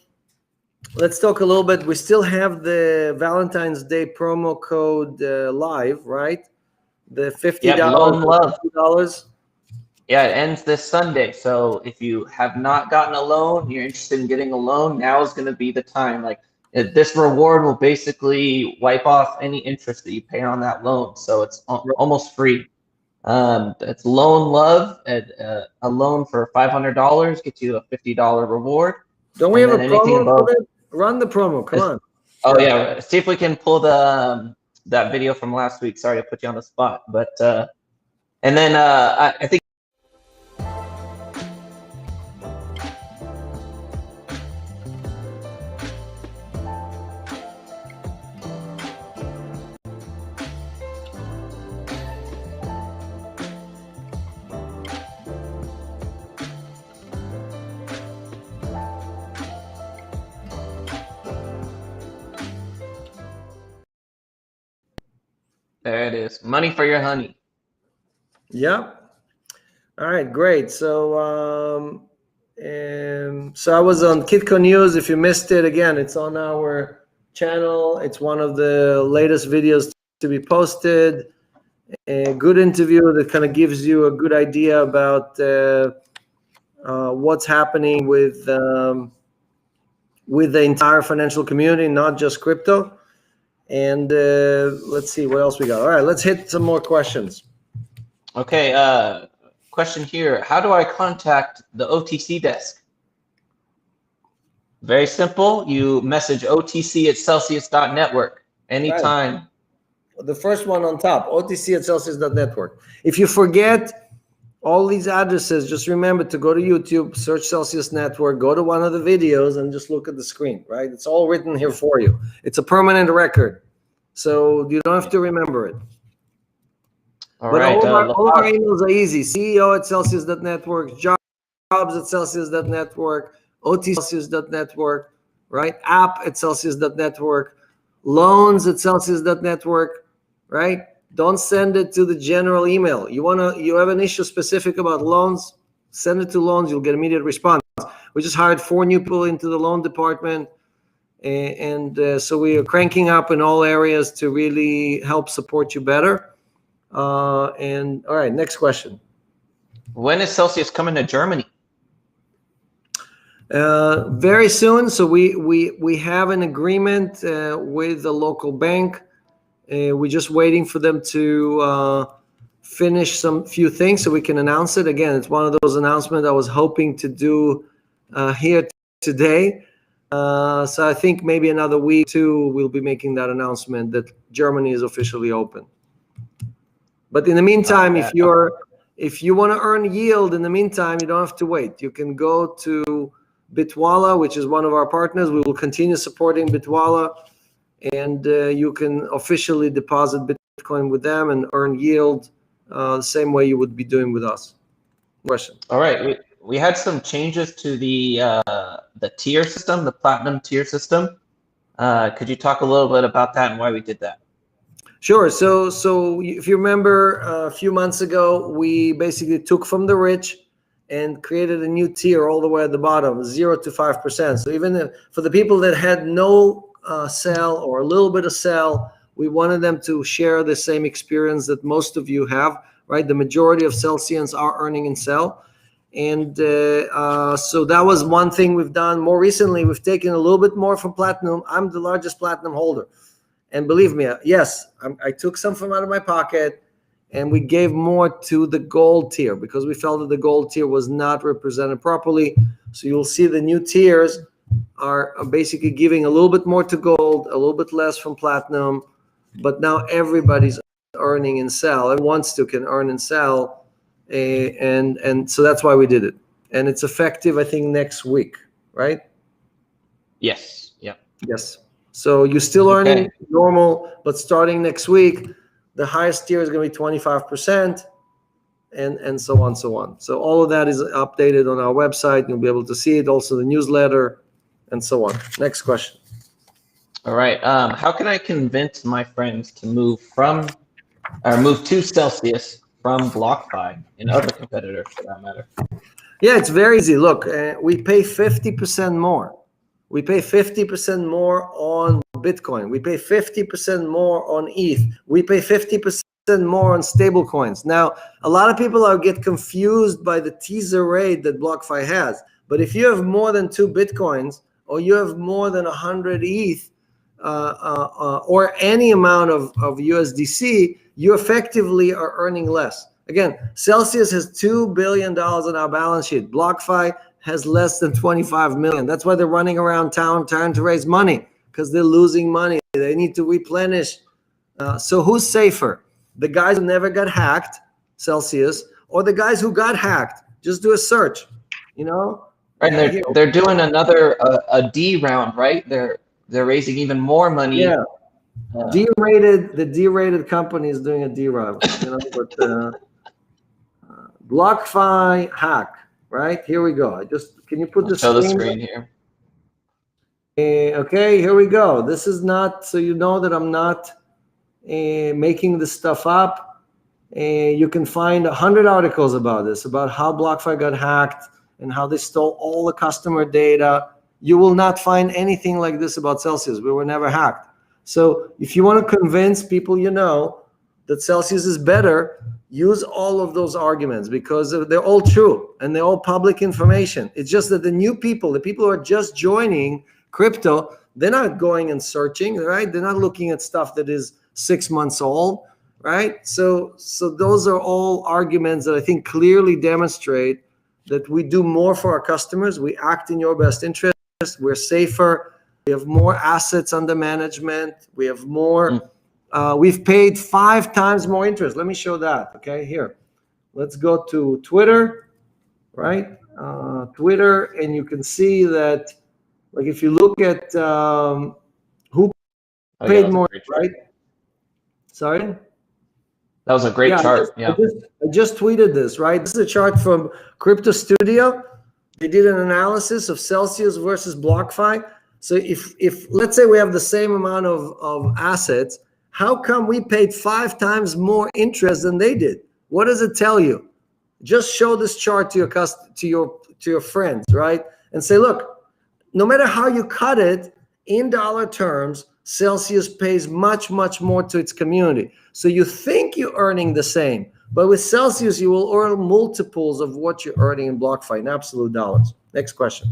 let's talk a little bit. We still have the Valentine's Day promo code live, right? The $50. Yeah, Loan Love. $50. Yeah, it ends this Sunday. So if you have not gotten a loan, you're interested in getting a loan, now is going to be the time. Like this reward will basically wipe off any interest that you pay on that loan. So it's almost free. It's Loan Love. A loan for $500 gets you a $50 reward. Don't we have a promo for that? Run the promo. Come on. Oh yeah. See if we can pull the that video from last week. Sorry to put you on the spot, but and then I think. There it is. Money for your honey. Yep. All right, great. So so I was on Kitco News. If you missed it, again, it's on our channel. It's one of the latest videos to be posted. A good interview that kind of gives you a good idea about what's happening with the entire financial community, not just crypto. And let's see what else we got. All right, let's hit some more questions. Okay, question here. How do I contact the OTC desk? Very simple. You message otc@celsius.network anytime. Right. The first one on top, otc@celsius.network. If you forget all these addresses, just remember to go to YouTube, search Celsius Network, go to one of the videos, and just look at the screen, right? It's all written here for you. It's a permanent record, so you don't have to remember it. All but right. all our emails are easy. CEO@celsius.network, jobs@celsius.network, OTC@celsius.network, right? App@celsius.network, loans@celsius.network, right? Don't send it to the general email. You have an issue specific about loans, send it to loans. You'll get immediate response. We just hired 4 new people into the loan department, and so we are cranking up in all areas to really help support you better. And all right, next question. When is Celsius coming to Germany? Very soon. So we have an agreement with the local bank. We're just waiting for them to finish some few things so we can announce it. Again, it's one of those announcements I was hoping to do here today. So I think maybe another week or two we'll be making that announcement that Germany is officially open. But in the meantime, if you want to earn yield in the meantime, you don't have to wait. You can go to Bitwala, which is one of our partners. We will continue supporting Bitwala, and you can officially deposit Bitcoin with them and earn yield the same way you would be doing with us. Question. All right. We had some changes to the tier system, the platinum tier system. Could you talk a little bit about that and why we did that? Sure. So if you remember a few months ago, we basically took from the rich and created a new tier all the way at the bottom, 0 to 5%. So even for the people that had no sell or a little bit of sell, we wanted them to share the same experience that most of you have, right? The majority of Celsians are earning in sell. And so that was one thing we've done. More recently, we've taken a little bit more from platinum. I'm the largest platinum holder. And believe me, yes, I took some from out of my pocket, and we gave more to the gold tier because we felt that the gold tier was not represented properly. So you'll see the new tiers are basically giving a little bit more to gold, a little bit less from platinum, but now everybody's earning in sell. Everyone wants to can earn and sell. and so that's why we did it. And it's effective, I think, next week, right? Yes. Yep. Yes. So you're still earning normal, but starting next week, the highest tier is going to be 25%, and so on, so on. So all of that is updated on our website. You'll be able to see it, also the newsletter, and so on. Next question. All right. How can I convince my friends to move to Celsius from BlockFi and other competitors for that matter? Yeah, it's very easy. Look, we pay 50% more. We pay 50% more on Bitcoin. We pay 50% more on ETH. We pay 50% more on stable coins. Now, a lot of people get confused by the teaser rate that BlockFi has. But if you have more than 2 Bitcoins, or you have more than 100 ETH, or any amount of USDC, you effectively are earning less. Again, Celsius has $2 billion on our balance sheet. BlockFi has less than 25 million. That's why they're running around town trying to raise money, because they're losing money. They need to replenish. So who's safer? The guys who never got hacked, Celsius, or the guys who got hacked? Just do a search, you know? Right, they're doing another a D round, right? They're raising even more money. Yeah. The D-rated company is doing a D round, you know, but BlockFi hack, right? Here we go. Can you put the screen here? Okay, here we go. This is not, so you know that I'm not making this stuff up. You can find 100 articles about this, about how BlockFi got hacked and how they stole all the customer data. You will not find anything like this about Celsius. We were never hacked. So if you want to convince people you know that Celsius is better, use all of those arguments, because they're all true and they're all public information. It's just that the new people, the people who are just joining crypto, they're not going and searching, right? They're not looking at stuff that is 6 months old, right? So those are all arguments that I think clearly demonstrate that we do more for our customers. We act in your best interest. We're safer. We have more assets under management. We have more. We've paid 5 times more interest. Let me show that. Okay, here. Let's go to Twitter, right? Twitter, and you can see that, like, if you look at who paid more, right? Sorry? That was a great chart. I just tweeted this, right? This is a chart from Crypto Studio. They did an analysis of Celsius versus BlockFi. So if let's say we have the same amount of assets, how come we paid 5 times more interest than they did? What does it tell you? Just show this chart to your friends, right? And say, look, no matter how you cut it, in dollar terms, Celsius pays much, much more to its community. So you think you're earning the same, but with Celsius, you will earn multiples of what you're earning in BlockFi in absolute dollars. Next question.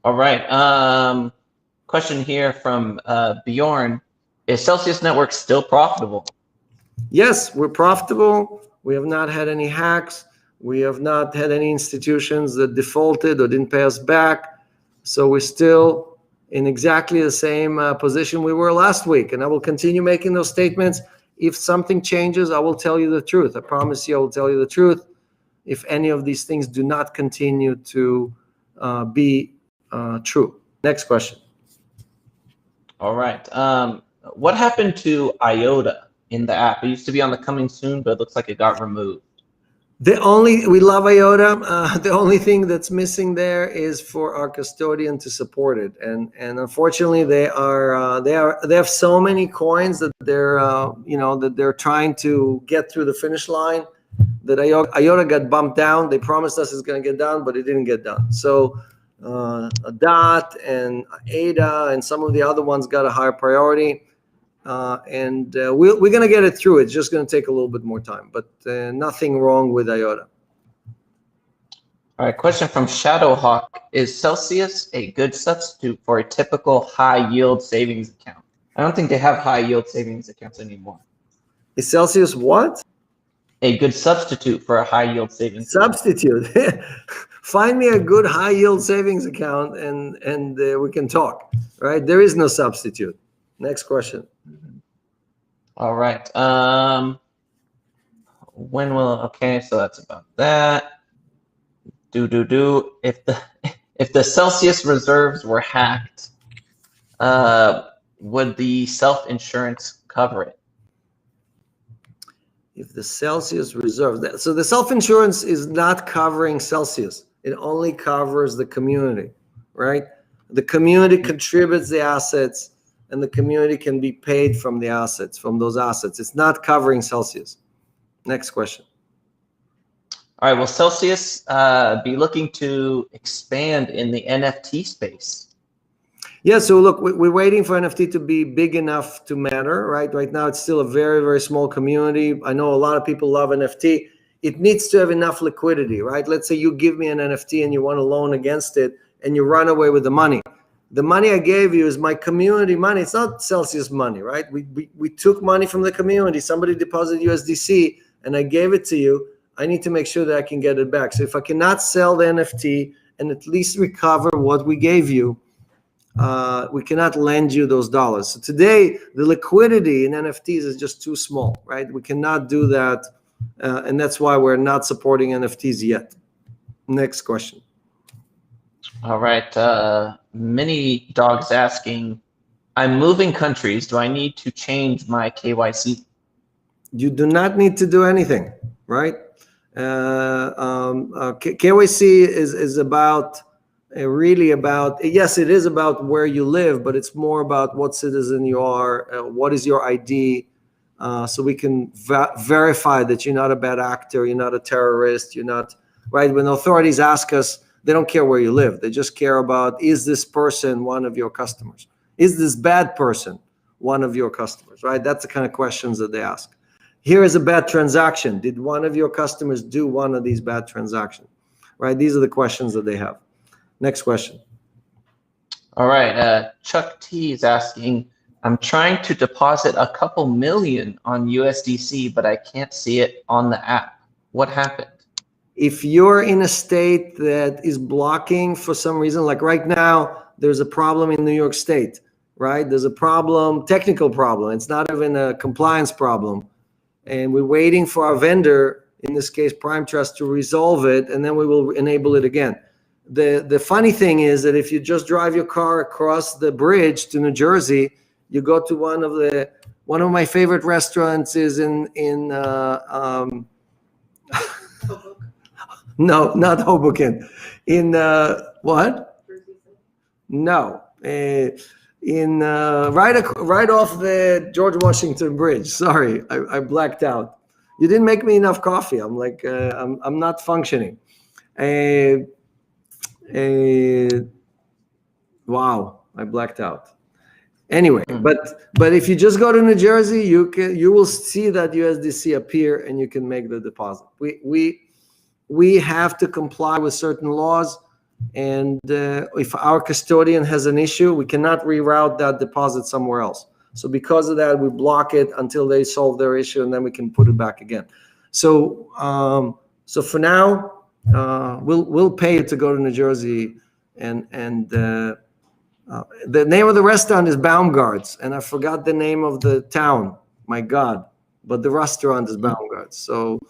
All right. Question here from Bjorn. Is Celsius Network still profitable? Yes, we're profitable. We have not had any hacks. We have not had any institutions that defaulted or didn't pay us back. So we're still in exactly the same position we were last week. And I will continue making those statements. If something changes, I will tell you the truth. I promise you I will tell you the truth if any of these things do not continue to be true. Next question. All right. What happened to IOTA in the app? It used to be on the coming soon, but it looks like it got removed. We love IOTA. The only thing that's missing there is for our custodian to support it, and unfortunately they have so many coins that they're trying to get through the finish line that IOTA got bumped down. They promised us it's going to get done, but it didn't get done. So DOT and ADA and some of the other ones got a higher priority. And we're going to get it through. It's just going to take a little bit more time, but nothing wrong with IOTA. All right, question from Shadowhawk. Is Celsius a good substitute for a typical high yield savings account? I don't think they have high yield savings accounts anymore. Is Celsius what? A good substitute for a high yield savings substitute. Find me a good high yield savings account and we can talk, right? There is no substitute. Next question. All right. When will, okay, so that's about that. If the Celsius reserves were hacked, would the self-insurance cover it? If the Celsius reserve, so the self-insurance is not covering Celsius. It only covers the community, right? The community contributes the assets, and the community can be paid from the assets, from those assets. It's not covering Celsius. Next question. All right, will Celsius be looking to expand in the NFT space? Yeah, so look, we're waiting for NFT to be big enough to matter, right? Right now, it's still a very, very small community. I know a lot of people love NFT. It needs to have enough liquidity, right? Let's say you give me an NFT and you want a loan against it and you run away with the money. The money I gave you is my community money. It's not Celsius money, right? We took money from the community. Somebody deposited USDC and I gave it to you. I need to make sure that I can get it back. So if I cannot sell the NFT and at least recover what we gave you, we cannot lend you those dollars. So today, the liquidity in NFTs is just too small, right? We cannot do that, and that's why we're not supporting NFTs yet. Next question. All right. Many dogs asking, I'm moving countries. Do I need to change my KYC? You do not need to do anything, right? KYC is about really about, yes, it is about where you live, but it's more about what citizen you are, what is your ID, so we can verify that you're not a bad actor, you're not a terrorist, you're not, right? When authorities ask us, they don't care where you live. They just care about, is this person one of your customers? Is this bad person one of your customers, right? That's the kind of questions that they ask. Here is a bad transaction. Did one of your customers do one of these bad transactions, right? These are the questions that they have. Next question. All right. Chuck T is asking, I'm trying to deposit a couple million on USDC, but I can't see it on the app. What happened? If you're in a state that is blocking for some reason, like right now, there's a problem in New York State, right? There's a problem, technical problem. It's not even a compliance problem. And we're waiting for our vendor, in this case, Prime Trust, to resolve it, and then we will enable it again. The funny thing is that if you just drive your car across the bridge to New Jersey, you go to one of my favorite restaurants is in no, not Hoboken. In what? No, in right off the George Washington Bridge. Sorry, I blacked out. You didn't make me enough coffee. I'm like I'm not functioning. Wow, I blacked out. Anyway, but if you just go to New Jersey, you will see that USDC appear and you can make the deposit. We have to comply with certain laws, and if our custodian has an issue, we cannot reroute that deposit somewhere else. So because of that, we block it until they solve their issue, and then we can put it back again. So so for now, we'll pay you to go to New Jersey, and the name of the restaurant is Baumgart's, and I forgot the name of the town. My God, but the restaurant is Baumgart's. So.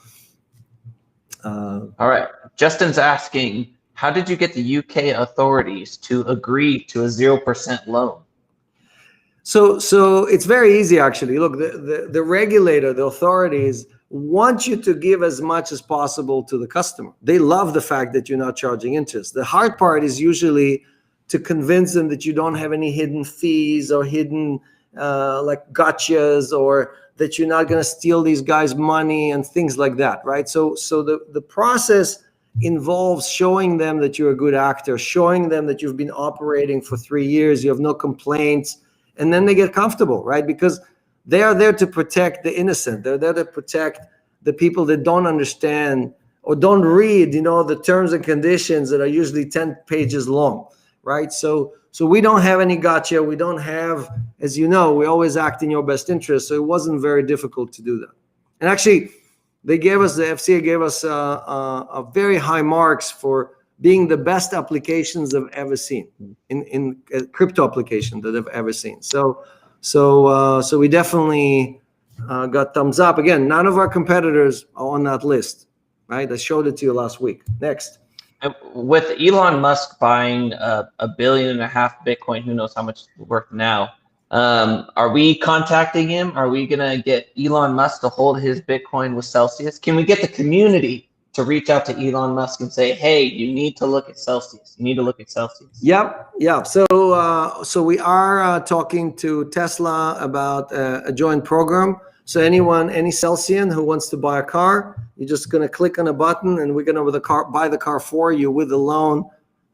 All right. Justin's asking, how did you get the UK authorities to agree to a 0% loan? So it's very easy, actually. Look, the regulator, the authorities want you to give as much as possible to the customer. They love the fact that you're not charging interest. The hard part is usually to convince them that you don't have any hidden fees or hidden like gotchas, or that you're not going to steal these guys' money and things like that, right? So the process involves showing them that you're a good actor, showing them that you've been operating for 3 years, you have no complaints, and then they get comfortable, right? Because they are there to protect the innocent. They're there to protect the people that don't understand or don't read, the terms and conditions that are usually 10 pages long, right? So we don't have any gotcha. We don't have, as you know, we always act in your best interest. So it wasn't very difficult to do that. And actually, the FCA gave us a very high marks for being the best applications they've ever seen in crypto application that they've ever seen. So we definitely got thumbs up. Again, none of our competitors are on that list, right? I showed it to you last week. Next. With Elon Musk buying $1.5 billion Bitcoin, who knows how much it's worth now? Are we contacting him? Are we gonna get Elon Musk to hold his Bitcoin with Celsius? Can we get the community to reach out to Elon Musk and say, hey, you need to look at Celsius. You need to look at Celsius. Yep. So we are talking to Tesla about a joint program. So any Celsian who wants to buy a car, you're just going to click on a button and we're going to buy the car for you with a loan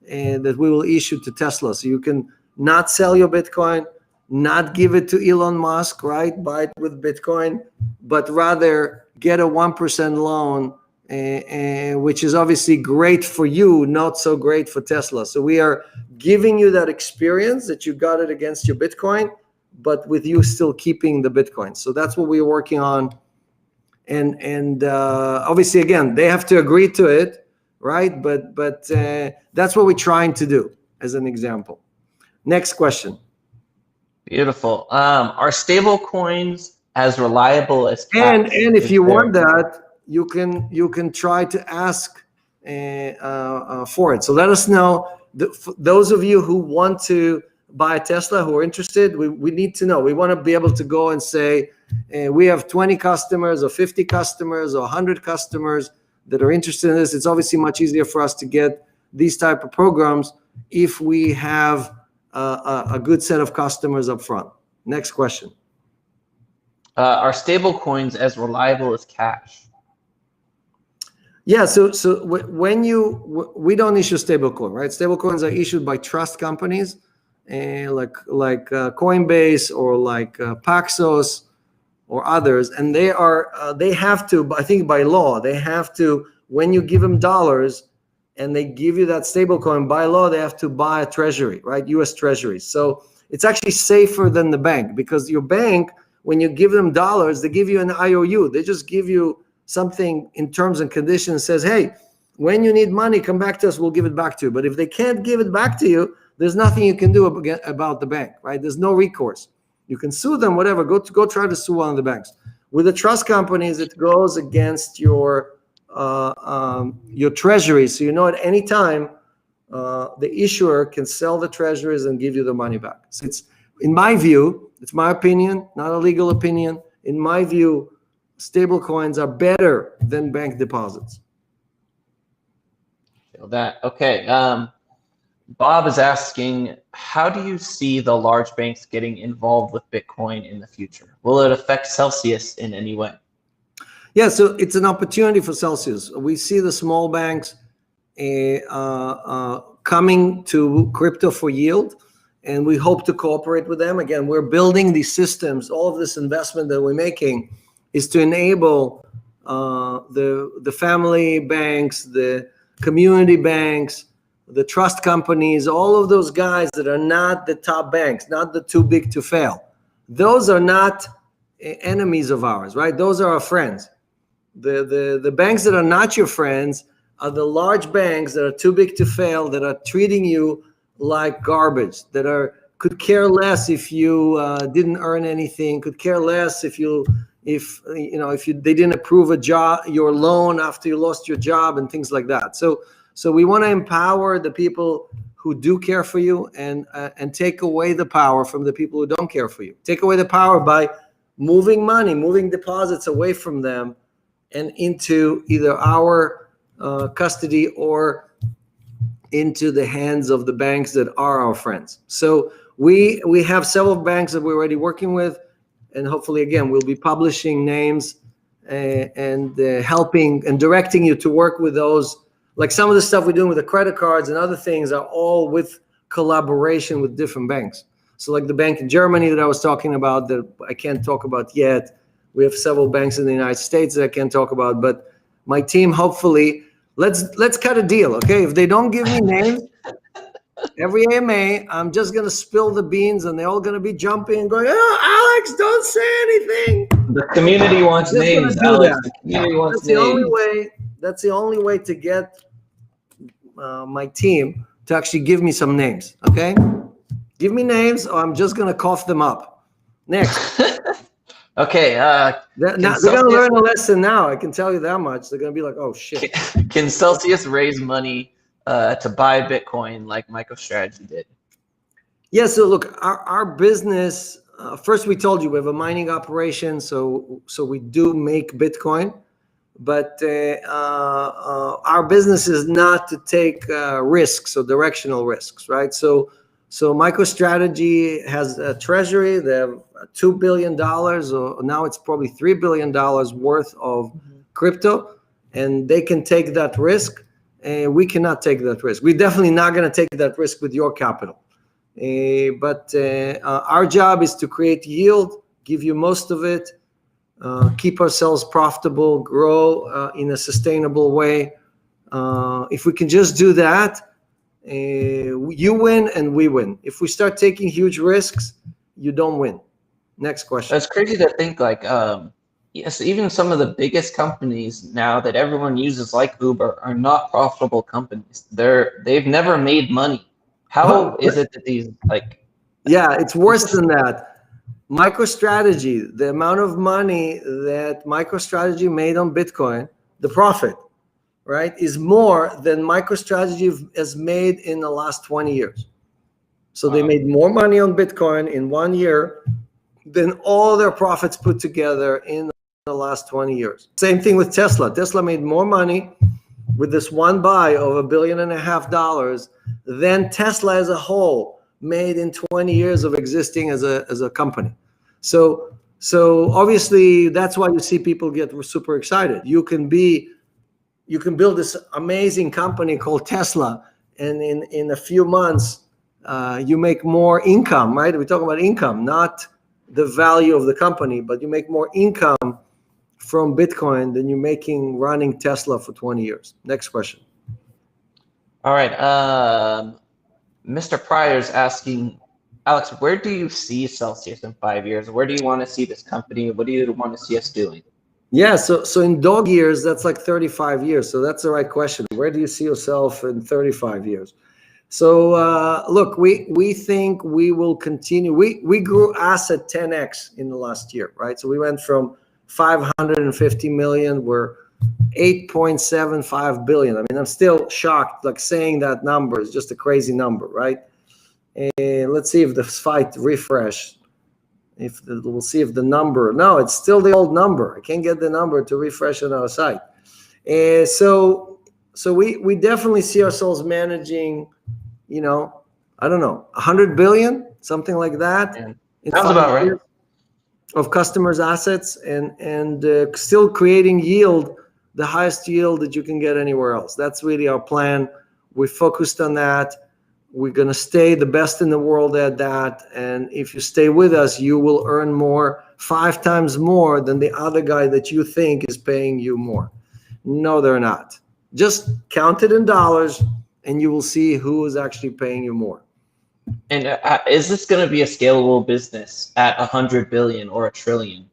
that we will issue to Tesla. So you can not sell your Bitcoin, not give it to Elon Musk, right? Buy it with Bitcoin, but rather get a 1% loan, which is obviously great for you, not so great for Tesla. So we are giving you that experience that you got it against your Bitcoin, but with you still keeping the Bitcoin. So that's what we're working on. And obviously, again, they have to agree to it, right? But that's what we're trying to do as an example. Next question. Beautiful. Are stable coins as reliable as cash? And if you want that, you can try to ask for it. So let us know. Those of you who want to buy a Tesla, who are interested, we need to know. We want to be able to go and say, we have 20 customers or 50 customers or 100 customers that are interested in this. It's obviously much easier for us to get these type of programs if we have a good set of customers up front. Next question. Are stable coins as reliable as cash? Yeah, so when we don't issue stablecoin, right? Stablecoins are issued by trust companies, like Coinbase or like Paxos or others, and they have to, I think by law, they have to, when you give them dollars and they give you that stablecoin, by law they have to buy a treasury, right? U.S. Treasury. So it's actually safer than the bank, because your bank, when you give them dollars, they give you an IOU. They just give you something in terms and conditions, says, hey, when you need money, come back to us, we'll give it back to you. But if they can't give it back to you, there's nothing you can do about the bank, right? There's no recourse. You can sue them, whatever. Go try to sue one of the banks. With the trust companies, it goes against your treasury. So at any time, the issuer can sell the treasuries and give you the money back. So it's, in my view, it's my opinion, not a legal opinion. In my view, stable coins are better than bank deposits. Feel that. Okay. Bob is asking, how do you see the large banks getting involved with Bitcoin in the future? Will it affect Celsius in any way? Yeah, so it's an opportunity for Celsius. We see the small banks coming to crypto for yield, and we hope to cooperate with them. Again, we're building these systems. All of this investment that we're making is to enable the family banks, the community banks, the trust companies, all of those guys that are not the top banks, not the too big to fail. Those are not enemies of ours, right? Those are our friends. The banks that are not your friends are the large banks that are too big to fail, that are treating you like garbage, that could care less if you didn't earn anything, could care less if they didn't approve your loan after you lost your job and things like that. So we want to empower the people who do care for you and take away the power from the people who don't care for you. Take away the power by moving money, moving deposits away from them and into either our custody or into the hands of the banks that are our friends. So we have several banks that we're already working with, and hopefully, again, we'll be publishing names and helping and directing you to work with those. Like some of the stuff we're doing with the credit cards and other things are all with collaboration with different banks. So like the bank in Germany that I was talking about that I can't talk about yet. We have several banks in the United States that I can't talk about, but my team, hopefully, let's cut a deal, okay? If they don't give me names, every AMA, I'm just going to spill the beans and they're all going to be jumping and going, oh, Alex, don't say anything. The community wants names, Alex. The community wants names. That's the only way to get my team to actually give me some names, okay? Give me names or I'm just going to cough them up. Next. Okay. They're going to learn a lesson now. I can tell you that much. They're going to be like, oh, shit. Can Celsius raise money to buy Bitcoin like MicroStrategy did? Yeah, so look, our business, first we told you we have a mining operation, so we do make Bitcoin, but our business is not to take risks or directional risks, right? So MicroStrategy has a treasury. They have $2 billion, or now it's probably $3 billion worth of crypto, and they can take that risk, and we cannot take that risk. We're definitely not going to take that risk with your capital. But our job is to create yield, give you most of it, keep ourselves profitable, grow in a sustainable way. If we can just do that, you win and we win. If we start taking huge risks, you don't win. Next question. It's crazy to think like, yes, even some of the biggest companies now that everyone uses, like Uber, are not profitable companies. They've never made money. How is it that these Yeah, it's worse than that. MicroStrategy, the amount of money that MicroStrategy made on Bitcoin, the profit, right, is more than MicroStrategy has made in the last 20 years. So they made more money on Bitcoin in 1 year than all their profits put together in the last 20 years. Same thing with Tesla. Tesla made more money with this one buy of $1.5 billion than Tesla as a whole made in 20 years of existing as a company. So obviously that's why you see people get super excited. You can build this amazing company called Tesla, and in a few months you make more income, right? We talk about income, not the value of the company, but you make more income from Bitcoin than you're making running Tesla for 20 years. Next question. All right. Mr. Pryor's asking, Alex, where do you see Celsius in 5 years? Where do you want to see this company? What do you want to see us doing? Yeah, so in dog years, that's like 35 years. So that's the right question. Where do you see yourself in 35 years? So look, we think we will continue. We grew asset 10x in the last year, right? So we went from 550 million, we're 8.75 billion. I mean, I'm still shocked, like saying that number is just a crazy number, right? Let's see if the site refresh. We'll see if the number, no, it's still the old number. I can't get the number to refresh on our site. So we definitely see ourselves managing, I don't know, 100 billion, something like that. Yeah. Sounds about right. Of customers' assets and still creating yield, the highest yield that you can get anywhere else. That's really our plan. We're focused on that. We're going to stay the best in the world at that. And if you stay with us, you will earn more, 5 times more than the other guy that you think is paying you more. No, they're not. Just count it in dollars and you will see who is actually paying you more. And is this going to be a scalable business at 100 billion or 1 trillion?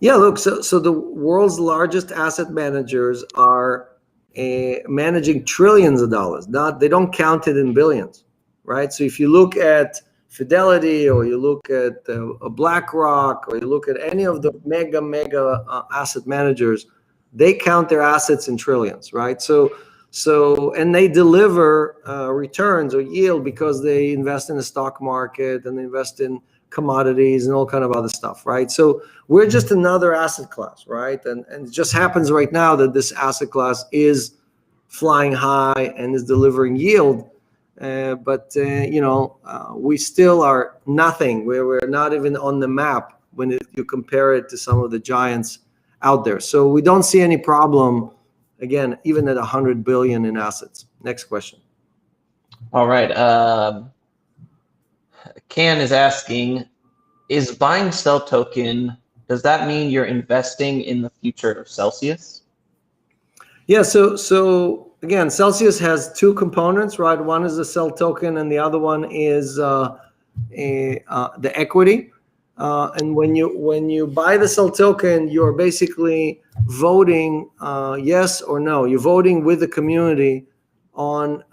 Yeah, look, so the world's largest asset managers are managing trillions of dollars. They don't count it in billions, right? So if you look at Fidelity, or you look at BlackRock, or you look at any of the mega asset managers, they count their assets in trillions, right? So and they deliver returns or yield because they invest in the stock market and they invest in commodities and all kind of other stuff, right? So we're just another asset class, right? And it just happens right now that this asset class is flying high and is delivering yield, but we still are nothing. We're not even on the map when you compare it to some of the giants out there. So we don't see any problem, again, even at 100 billion in assets. Next question. All right. Can is asking, is buying Cell token, does that mean you're investing in the future of Celsius? Yeah, so again, Celsius has 2 components, right? One is the Cell token and the other one is the equity. And when you buy the Cell token, you're basically voting yes or no. You're voting with the community on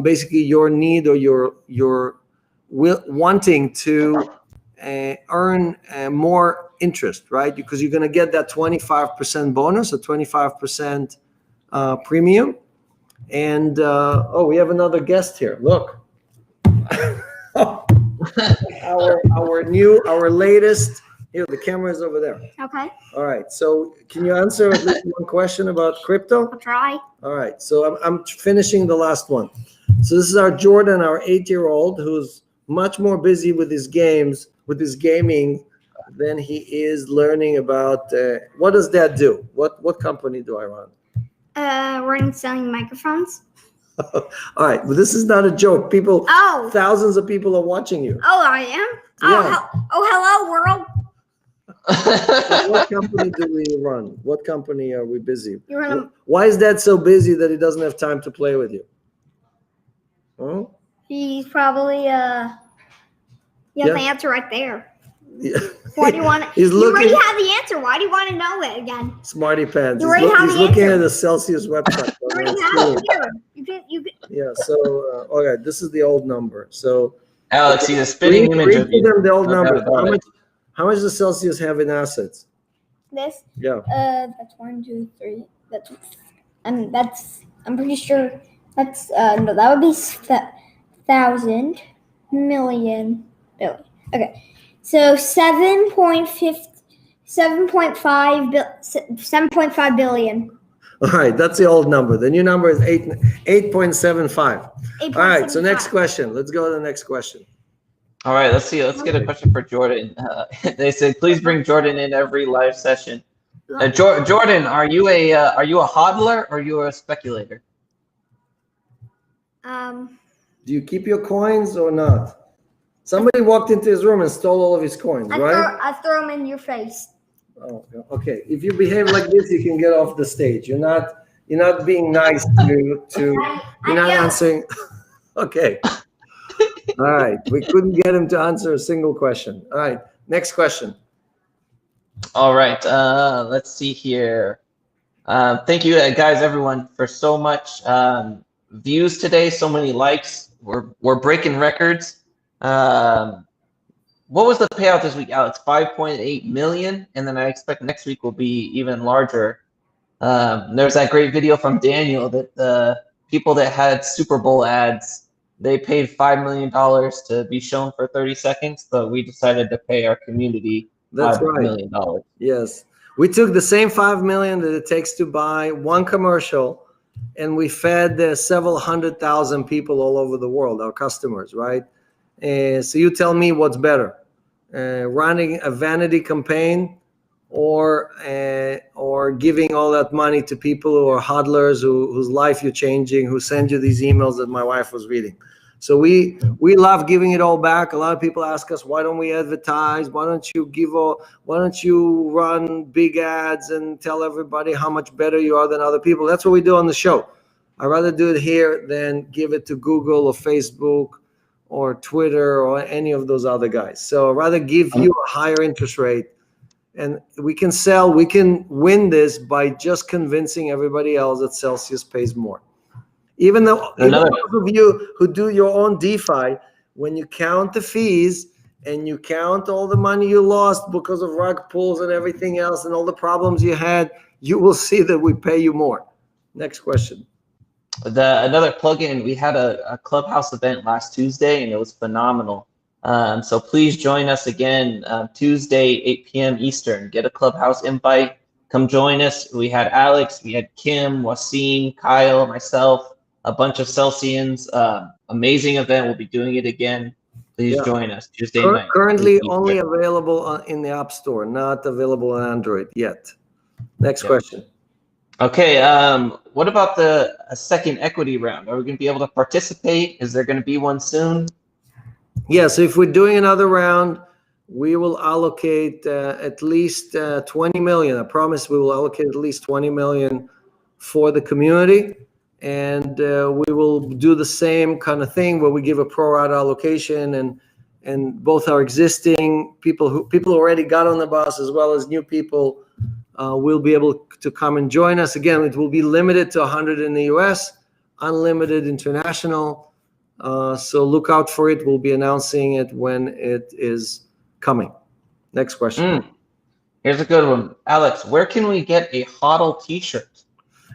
basically your need or your wanting to earn more interest, right? Because you're going to get that 25% bonus, a 25% premium. And we have another guest here. Look, our latest. Here, the camera is over there. Okay. All right. So, can you answer at least one question about crypto? I'll try. All right. So, I'm finishing the last one. So, this is our Jordan, our 8-year-old, who's much more busy with his games, with his gaming, than he is learning about what does that do? What company do I run? We're selling microphones. All right, but this is not a joke. People, thousands of people are watching you. Oh, I am. Yeah. Hello, world. So what company do we run? What company are we busy? You run Why is Dad so busy that he doesn't have time to play with you? Huh? He's probably Yeah. the answer right there. Yeah. Why do you want to? He's You looking. already have the answer. Why do you want to know it again? Smarty pants. You already have He's the looking answer. at the Celsius website. You already have it here. You can. Yeah. So, all right, this is the old number. So, Alex, he's a spitting image of read you. them the old No doubt numbers. about it. How much does Celsius have in assets? This. Yeah. That's 1, 2, 3. I'm pretty sure that's no. That would be 1,000 million billion. Okay. So 7.5 billion. All right, that's the old number. The new number is 8.75. All right, so next question. Let's go to the next question. All right, let's see. Let's get a question for Jordan. They said, please bring Jordan in every live session. Jordan, are you a hodler or are you a speculator? Do you keep your coins or not? Somebody walked into his room and stole all of his coins, right? I throw them in your face. Oh, okay. If you behave like this, you can get off the stage. You're not being nice to you're not answering. Okay. All right. We couldn't get him to answer a single question. All right. Next question. All right. Let's see here. Thank you guys, everyone, for so much views today, so many likes. We're breaking records. What was the payout this week, Alex? 5.8 million, and then I expect next week will be even larger. There's that great video from Daniel that the people that had Super Bowl ads, they paid $5 million to be shown for 30 seconds, but we decided to pay our community $5 million. Yes, we took the same $5 million that it takes to buy one commercial, and we fed several 100,000 people all over the world, our customers, right? So you tell me what's better, running a vanity campaign or giving all that money to people who are hodlers, whose life you're changing, who send you these emails that my wife was reading. So we love giving it all back. A lot of people ask us, why don't we advertise? Why don't you run big ads and tell everybody how much better you are than other people? That's what we do on the show. I'd rather do it here than give it to Google or Facebook or Twitter or any of those other guys. So I'd rather give you a higher interest rate, and we can win this by just convincing everybody else that Celsius pays more. Even those of you who do your own DeFi, when you count the fees and you count all the money you lost because of rug pulls and everything else and all the problems you had, you will see that we pay you more. Next question. Another plugin, we had a Clubhouse event last Tuesday and it was phenomenal. So please join us again Tuesday, 8 p.m. Eastern. Get a Clubhouse invite. Come join us. We had Alex, we had Kim, Wasim, Kyle, myself, a bunch of Celsians. Amazing event. We'll be doing it again. Please join us Tuesday night. Currently only available in the App Store, not available on Android yet. Next question. Okay, what about a second equity round? Are we going to be able to participate? Is there going to be one soon? Yeah, so if we're doing another round, we will allocate at least 20 million. I promise we will allocate at least 20 million for the community. And we will do the same kind of thing where we give a pro rata allocation, and both our existing people who already got on the bus as well as new people will be able to come and join us. Again, it will be limited to 100 in the US, unlimited international. So look out for it. We'll be announcing it when it is coming. Next question. Here's a good one. Alex, where can we get a HODL t-shirt?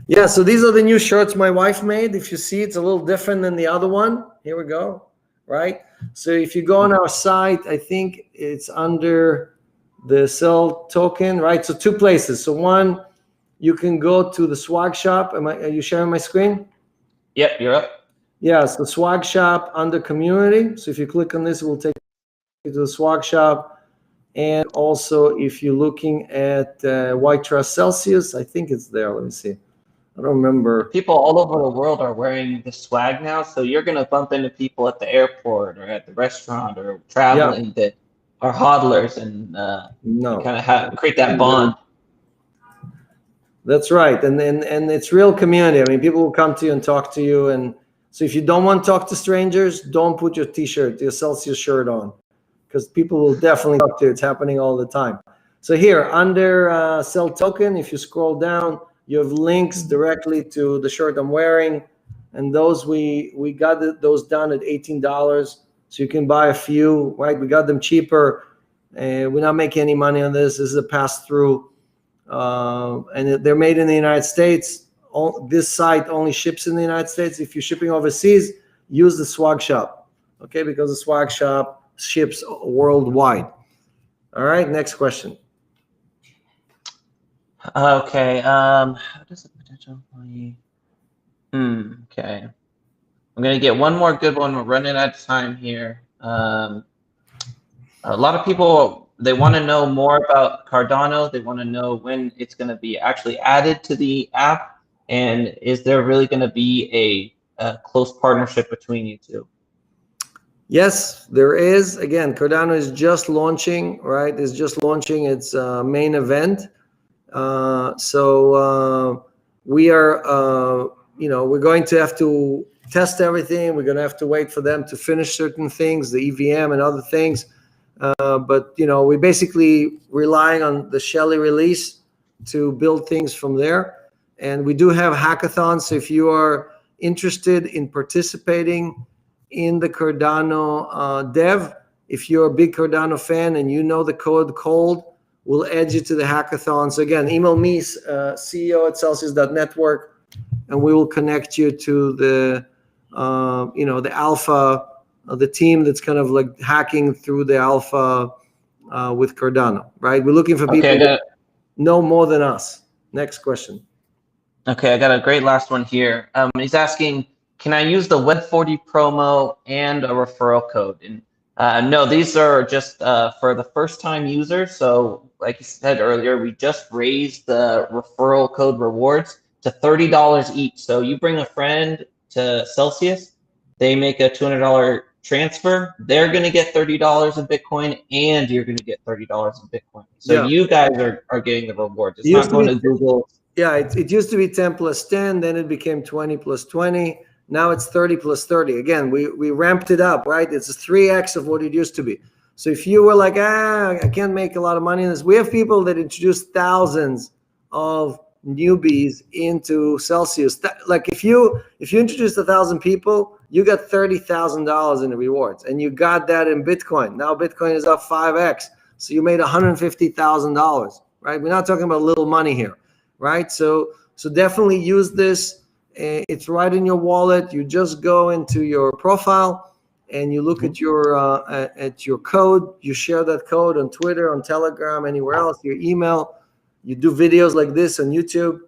Yeah, so these are the new shirts my wife made. If you see, it's a little different than the other one. Here we go, right? So if you go on our site, I think it's under the sell token, right? So two places. So one, you can go to the swag shop. Are you sharing my screen? Yep, you're up. Yes, the swag shop under community. So if you click on this, it will take you to the swag shop. And also, if you're looking at White Trust Celsius, I think it's there. Let me see. I don't remember. People all over the world are wearing the swag now, so you're gonna bump into people at the airport or at the restaurant or traveling that are hodlers, and kind of create that bond. That's right, and it's real community. I mean, people will come to you and talk to you, and so if you don't want to talk to strangers, don't put your T-shirt, your Celsius shirt on, because people will definitely talk to you. It's happening all the time. So here under sell token, if you scroll down, you have links directly to the shirt I'm wearing, and those we got those done at $18, so you can buy a few. Right, we got them cheaper, and we're not making any money on this. This is a pass through, and they're made in the United States. This site only ships in the United States. If you're shipping overseas, use the swag shop, okay? Because the swag shop ships worldwide. All right, next question. Okay. How does a potential employee? Okay. I'm gonna get one more good one. We're running out of time here. A lot of people, they want to know more about Cardano. They want to know when it's going to be actually added to the app, and is there really going to be a close partnership between you two? Yes, there is. Again, Cardano is just launching, right? It's just launching its main event. So we are, we're going to have to test everything. We're going to have to wait for them to finish certain things, the EVM and other things. But, we're basically relying on the Shelley release to build things from there. And we do have hackathons. So if you are interested in participating in the Cardano dev, if you're a big Cardano fan and you know the code cold, we'll add you to the hackathon. So again, email me, CEO@Celsius.network, and we will connect you to the, the alpha, the team that's kind of like hacking through the alpha with Cardano, right? We're looking for people that know more than us. Next question. Okay, I got a great last one here. He's asking, can I use the Web40 promo and a referral code? And no, these are just for the first-time users. So like you said earlier, we just raised the referral code rewards to $30 each. So you bring a friend to Celsius, they make a $200 transfer, they're going to get $30 in Bitcoin, and you're going to get $30 in Bitcoin. So you guys are getting the rewards. It's not going to Google. Yeah, it used to be 10 plus 10, then it became 20 plus 20. Now it's 30 plus 30. Again, we ramped it up, right? It's 3x of what it used to be. So if you were like, I can't make a lot of money in this, we have people that introduce thousands of newbies into Celsius. Like if you introduced 1,000 people, you got $30,000 in the rewards, and you got that in Bitcoin. Now Bitcoin is up 5x, so you made $150,000, right? We're not talking about little money here, right? So definitely use this. It's right in your wallet. You just go into your profile and you look at your code. You share that code on Twitter, on Telegram, anywhere else, your email. You do videos like this on YouTube.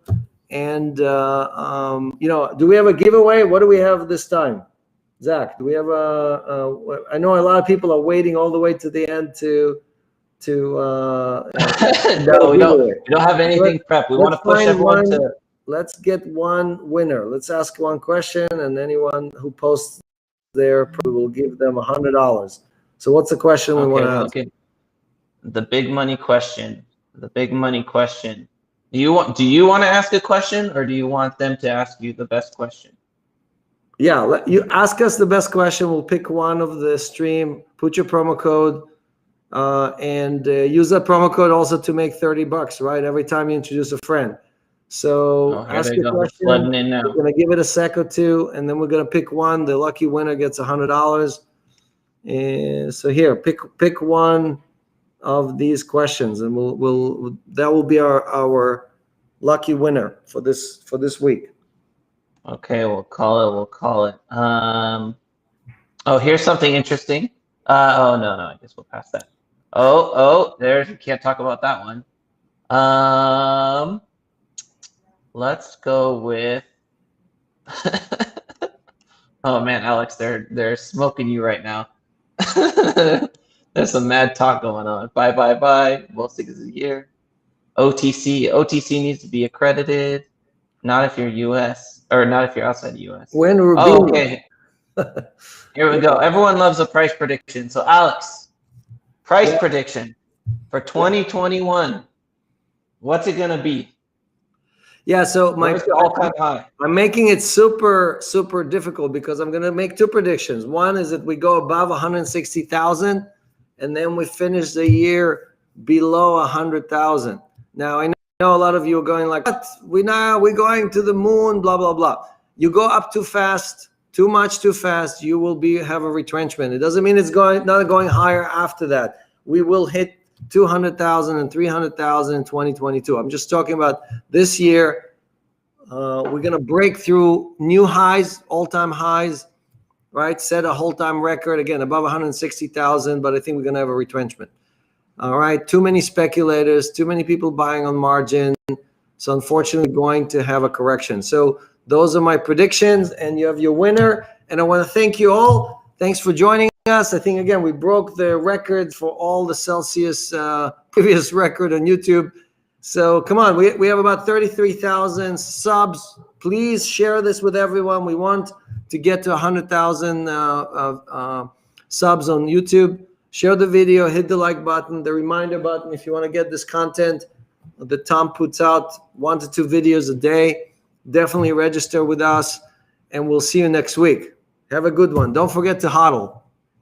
And, do we have a giveaway? What do we have this time? Zach, do we have I know a lot of people are waiting all the way to the end to no, we don't have anything prepped. We want to push everyone to. Let's get one winner. Let's ask one question, and anyone who posts there, will give them $100. So what's the question we want to ask? Okay. The big money question. The big money question. Do you want to ask a question, or do you want them to ask you the best question? Yeah, you ask us the best question. We'll pick one of the stream. Put your promo code, and use that promo code also to make $30, right? Every time you introduce a friend. So ask your question. We're gonna give it a sec or two, and then we're gonna pick one. The lucky winner gets $100. And so here, pick one. of these questions, and that will be our lucky winner for this week. Okay, we'll call it. Oh, here's something interesting. Oh no, I guess we'll pass that. Oh, there's, we can't talk about that one. Let's go with. Oh man, Alex, they're smoking you right now. There's some mad talk going on. Bye. Most things is a year. OTC needs to be accredited. Not if you're US, or not if you're outside the US. When Rubino. Oh, okay. Here we go. Everyone loves a price prediction. So Alex, price prediction for 2021. What's it gonna be? Yeah, so Where's the all-time high? I'm making it super, super difficult because I'm going to make two predictions. One is that we go above 160,000, and then we finish the year below 100,000. Now, I know a lot of you are going like, what? We're going to the moon, blah, blah, blah. You go up too fast, too much too fast, you will have a retrenchment. It doesn't mean it's not going higher after that. We will hit 200,000 and 300,000 in 2022. I'm just talking about this year. We're going to break through new highs, all-time highs, right? Set a whole-time record, again, above 160,000, but I think we're going to have a retrenchment. All right, too many speculators, too many people buying on margin. So unfortunately, going to have a correction. So those are my predictions, and you have your winner. And I want to thank you all. Thanks for joining us. I think, again, we broke the record for all the Celsius previous record on YouTube. So come on, we have about 33,000 subs. Please share this with everyone. We want to get to 100,000 subs on YouTube. Share the video, hit the like button, the reminder button if you want to get this content that Tom puts out 1 to 2 videos a day. Definitely register with us, and we'll see you next week. Have a good one. Don't forget to hodl.